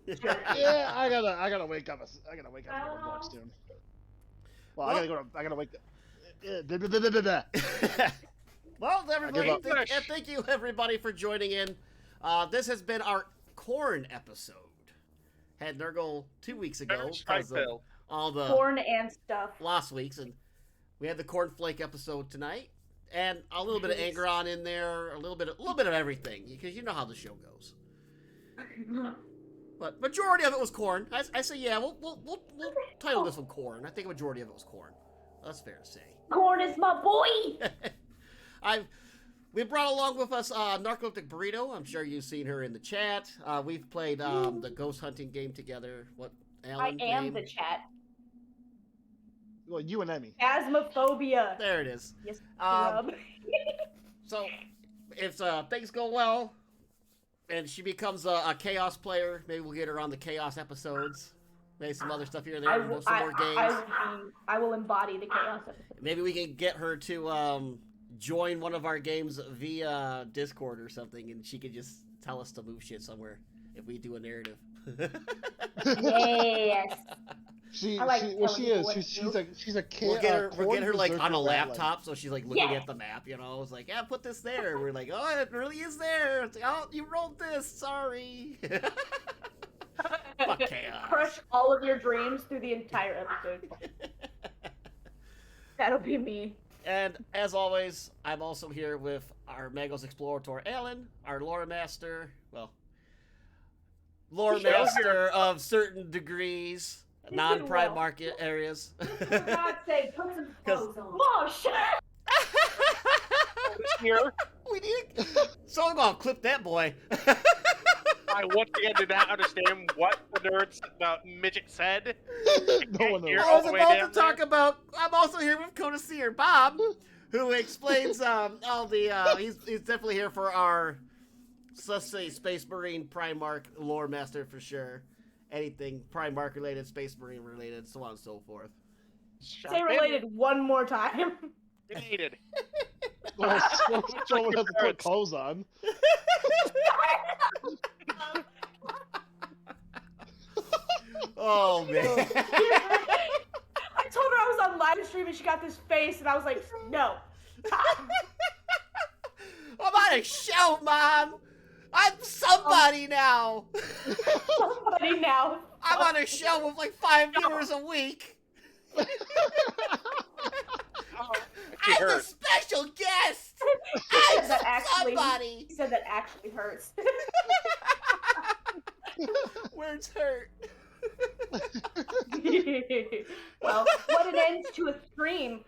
Yeah, I gotta wake up. I gotta wake up and go to work soon. Well, I gotta wake up. Well, everybody, up. thank you, everybody, for joining in. This has been our Khorne episode. Had Nurgle 2 weeks ago Very because of strike-filled. all the Corn and stuff. last week's, and we had the Cornflake episode tonight, and a little bit of anger on in there, a little bit of everything, because you know how the show goes. But majority of it was Khorne. I say, yeah, we'll title this one Khorne. I think a majority of it was Khorne. That's fair to say. Corn is my boy. We brought along with us Narcoleptic Burrito. I'm sure you've seen her in the chat. We've played the ghost hunting game together. What, I Alan? am name? the chat. Well, you and Emmy. Phasmophobia. There it is. Yes, Um, Rob. So, if things go well, and she becomes a chaos player, maybe we'll get her on the chaos episodes. Maybe some other stuff here and there. Some more games. I will embody the chaos episode. Maybe we can get her to join one of our games via Discord or something, and she could just tell us to move shit somewhere if we do a narrative. Yes. She, I like she, well, telling she people is. what She's, to she's do. a, she's a kid. We'll get her like on a rattling. laptop, so she's like looking Yeah. at the map. You know, it's like, yeah, put this there. We're like, oh, it really is there. It's like, oh, you rolled this. Sorry. Fuck chaos. Crush all of your dreams through the entire episode. That'll be me. And as always, I'm also here with our Magos Explorator Alan, our lore master. Well, lore Sure. master of certain degrees, He did non-prime well. market areas. For God's sake, put some 'Cause- clothes on. Mom, shut up! This year, We need. So I'm gonna clip that boy. I once again did not understand what the midget said. No one knows. You're I all was the way about down to talk there? about. I'm also here with Codicea Bob, who explains all the. He's definitely here for our, let's say, Space Marine Primarch lore master for sure. Anything Primarch related, Space Marine related, so on and so forth. Say related one more time. Related. Well, someone has to put clothes on. Oh man. I told her I was on live stream and she got this face and I was like, no. I'm on a show, Mom. I'm somebody now. Somebody now. I'm on a show with like 5 viewers a week. She I'm the heard. special guest. He I'm said that actually. somebody. He said that actually hurts. Words hurt. Well, what an end to a stream.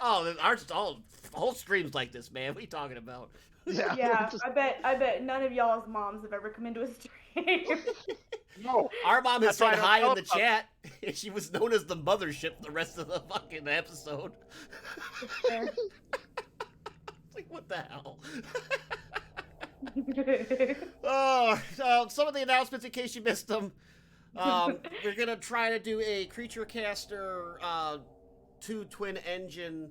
Oh, ours all whole streams like this, man. What are you talking about? Yeah. Yeah, just- I bet none of y'all's moms have ever come into a stream. No. Our mom has That's why I said don't hi tell in the them. chat. She was known as the mothership the rest of the fucking episode. It's like, what the hell? Oh, some of the announcements in case you missed them. We're gonna try to do a creature caster 2 twin engine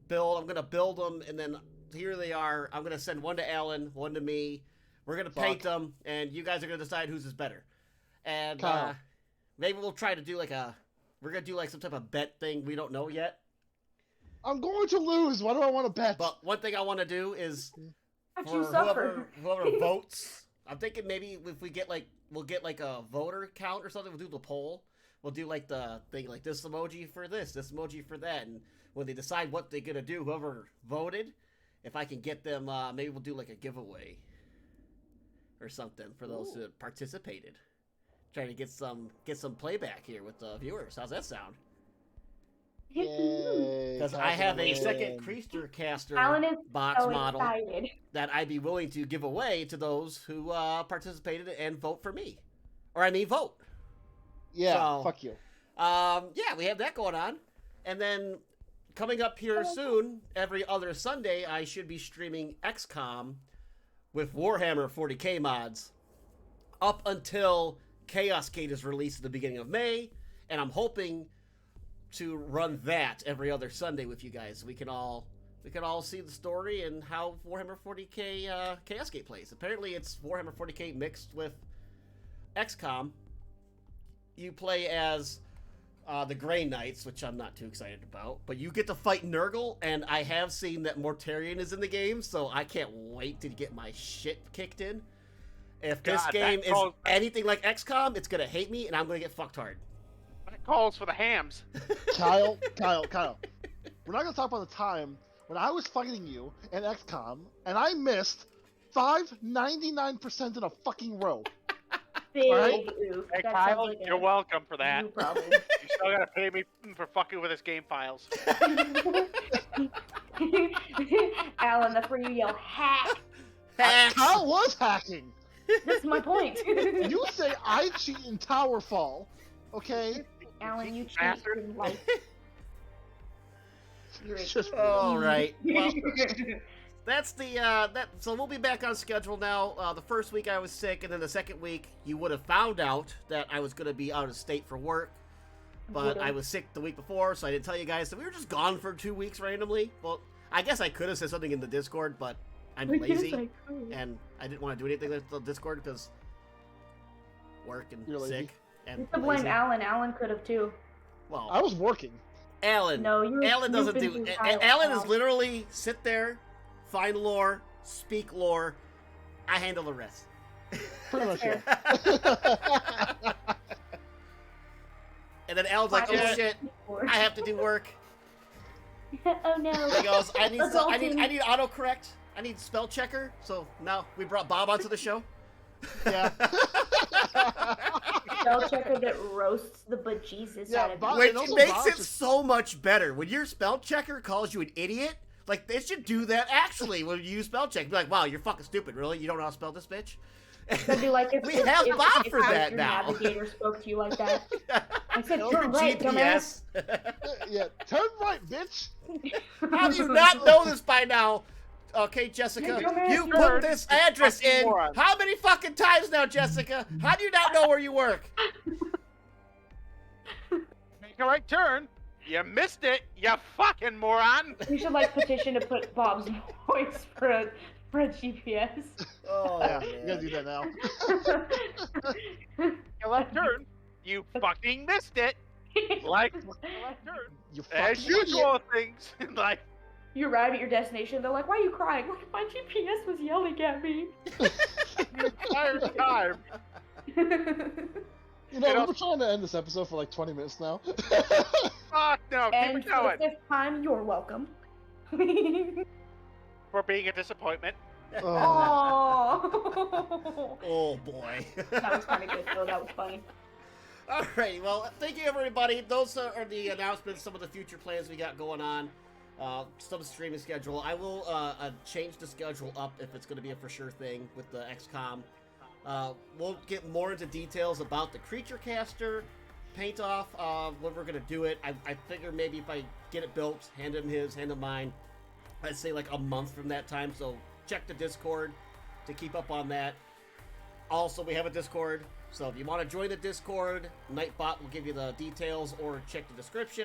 build. I'm gonna build them, and then here they are. I'm gonna send one to Alan, one to me. We're gonna paint them, and you guys are gonna decide whose is better. And Kyle. maybe we'll try to do we're gonna do like some type of bet thing. We don't know yet. I'm going to lose. Why do I want to bet? But one thing I want to do is But for you suffer. whoever votes. I'm thinking maybe if we get we'll get like a voter count or something. We'll do the poll. We'll do like the thing like this emoji for this emoji for that, and when they decide what they're gonna do, whoever voted, if I can get them, maybe we'll do like a giveaway or something for those who participated. Trying to get some playback here with the viewers. How's that sound? Yay, Because I Kyle's have gonna a second win. creature caster Alan is box so model excited. that I'd be willing to give away to those who participated and vote for me. Or I mean vote. Yeah, So- fuck you. Yeah, we have that going on. And then coming up here soon, every other Sunday, I should be streaming XCOM with Warhammer 40k mods up until Chaos Gate is released at the beginning of May. And I'm hoping to run that every other Sunday with you guys, so we can all see the story and how Warhammer 40k Chaos Gate plays. Apparently, it's Warhammer 40k mixed with XCOM. You play as the Grey Knights, which I'm not too excited about, but you get to fight Nurgle, and I have seen that Mortarion is in the game, so I can't wait to get my shit kicked in. If this God, game that is calls- anything like XCOM, it's gonna hate me, and I'm gonna get fucked hard. That calls for the hams. Kyle. We're not gonna talk about the time when I was fighting you in XCOM and I missed 599% in a fucking row. Big Alright. oof. Hey, That Kyle, sounds like you're a welcome for that. you problem. You still gotta pay me for fucking with his game files. Alan, that's where you yell hack. Hacks! Kyle was hacking. That's my point. You say I cheat in Towerfall, okay? Alan, you cheat Bastard. in life. You're a Just All right. Well, that's the so we'll be back on schedule now. The first week I was sick, and then the second week you would have found out that I was going to be out of state for work. But I was sick the week before, so I didn't tell you guys. So we were just gone for 2 weeks randomly. Well, I guess I could have said something in the Discord, but I'm lazy, and I didn't want to do anything with the Discord because work and You're lazy. sick. and You could blame lazy. Alan. Alan could have too. Well, I was working. Alan. No, you. Alan doesn't you've do. been through Alan trials is literally sit there, find lore, speak lore. I handle the rest. Pretty much. Fair. Yeah. And then Alan's like, "Oh Yeah. shit, I have to do work." Oh no. He goes, "I need Adulting. autocorrect. I need spell checker." So now we brought Bob onto the show. Yeah. Spell checker that roasts the bejesus Yeah, out of Bob- you. Which and also makes Bob's it just- so much better. When your spell checker calls you an idiot, like, they should do that actually when you use spell check. Be like, wow, you're fucking stupid, really? You don't know how to spell this bitch? That'd be like if, We have Bob for that your now. navigator spoke to you like that. I said, Your turn right, dumbass. GPS. Yeah. Turn right, bitch. How do you not know this by now? Okay, Jessica, You dumbass, you you put nerd. this address Fucking in moron. how many fucking times now, Jessica? How do you not know where you work? Make a right turn. You missed it, you fucking moron. You should like petition to put Bob's voice for a GPS. Oh, Yeah, man. you gotta do that now. Your left turn. You fucking missed it. Like left turn. You As fucking idiot. usual things in life. You arrive at your destination, they're like, why are you crying? Like, my GPS was yelling at me. The entire time. You know, You know- we've been trying to end this episode for like 20 minutes now. Fuck no, keep And it for going. the 5th time, you're welcome. For being a disappointment. Oh. Aww. Oh, boy. That was kind of good, though. That was funny. All right, well, thank you, everybody. Those are the announcements, some of the future plans we got going on. Some streaming schedule. I will change the schedule up if it's going to be a for sure thing with the XCOM. We'll get more into details about the creature caster, paint off, when we're going to do it. I figure maybe if I get it built, hand him his, hand him mine, I'd say like a month from that time. So check the Discord to keep up on that. Also, we have a Discord. So if you want to join the Discord, Nightbot will give you the details or check the description.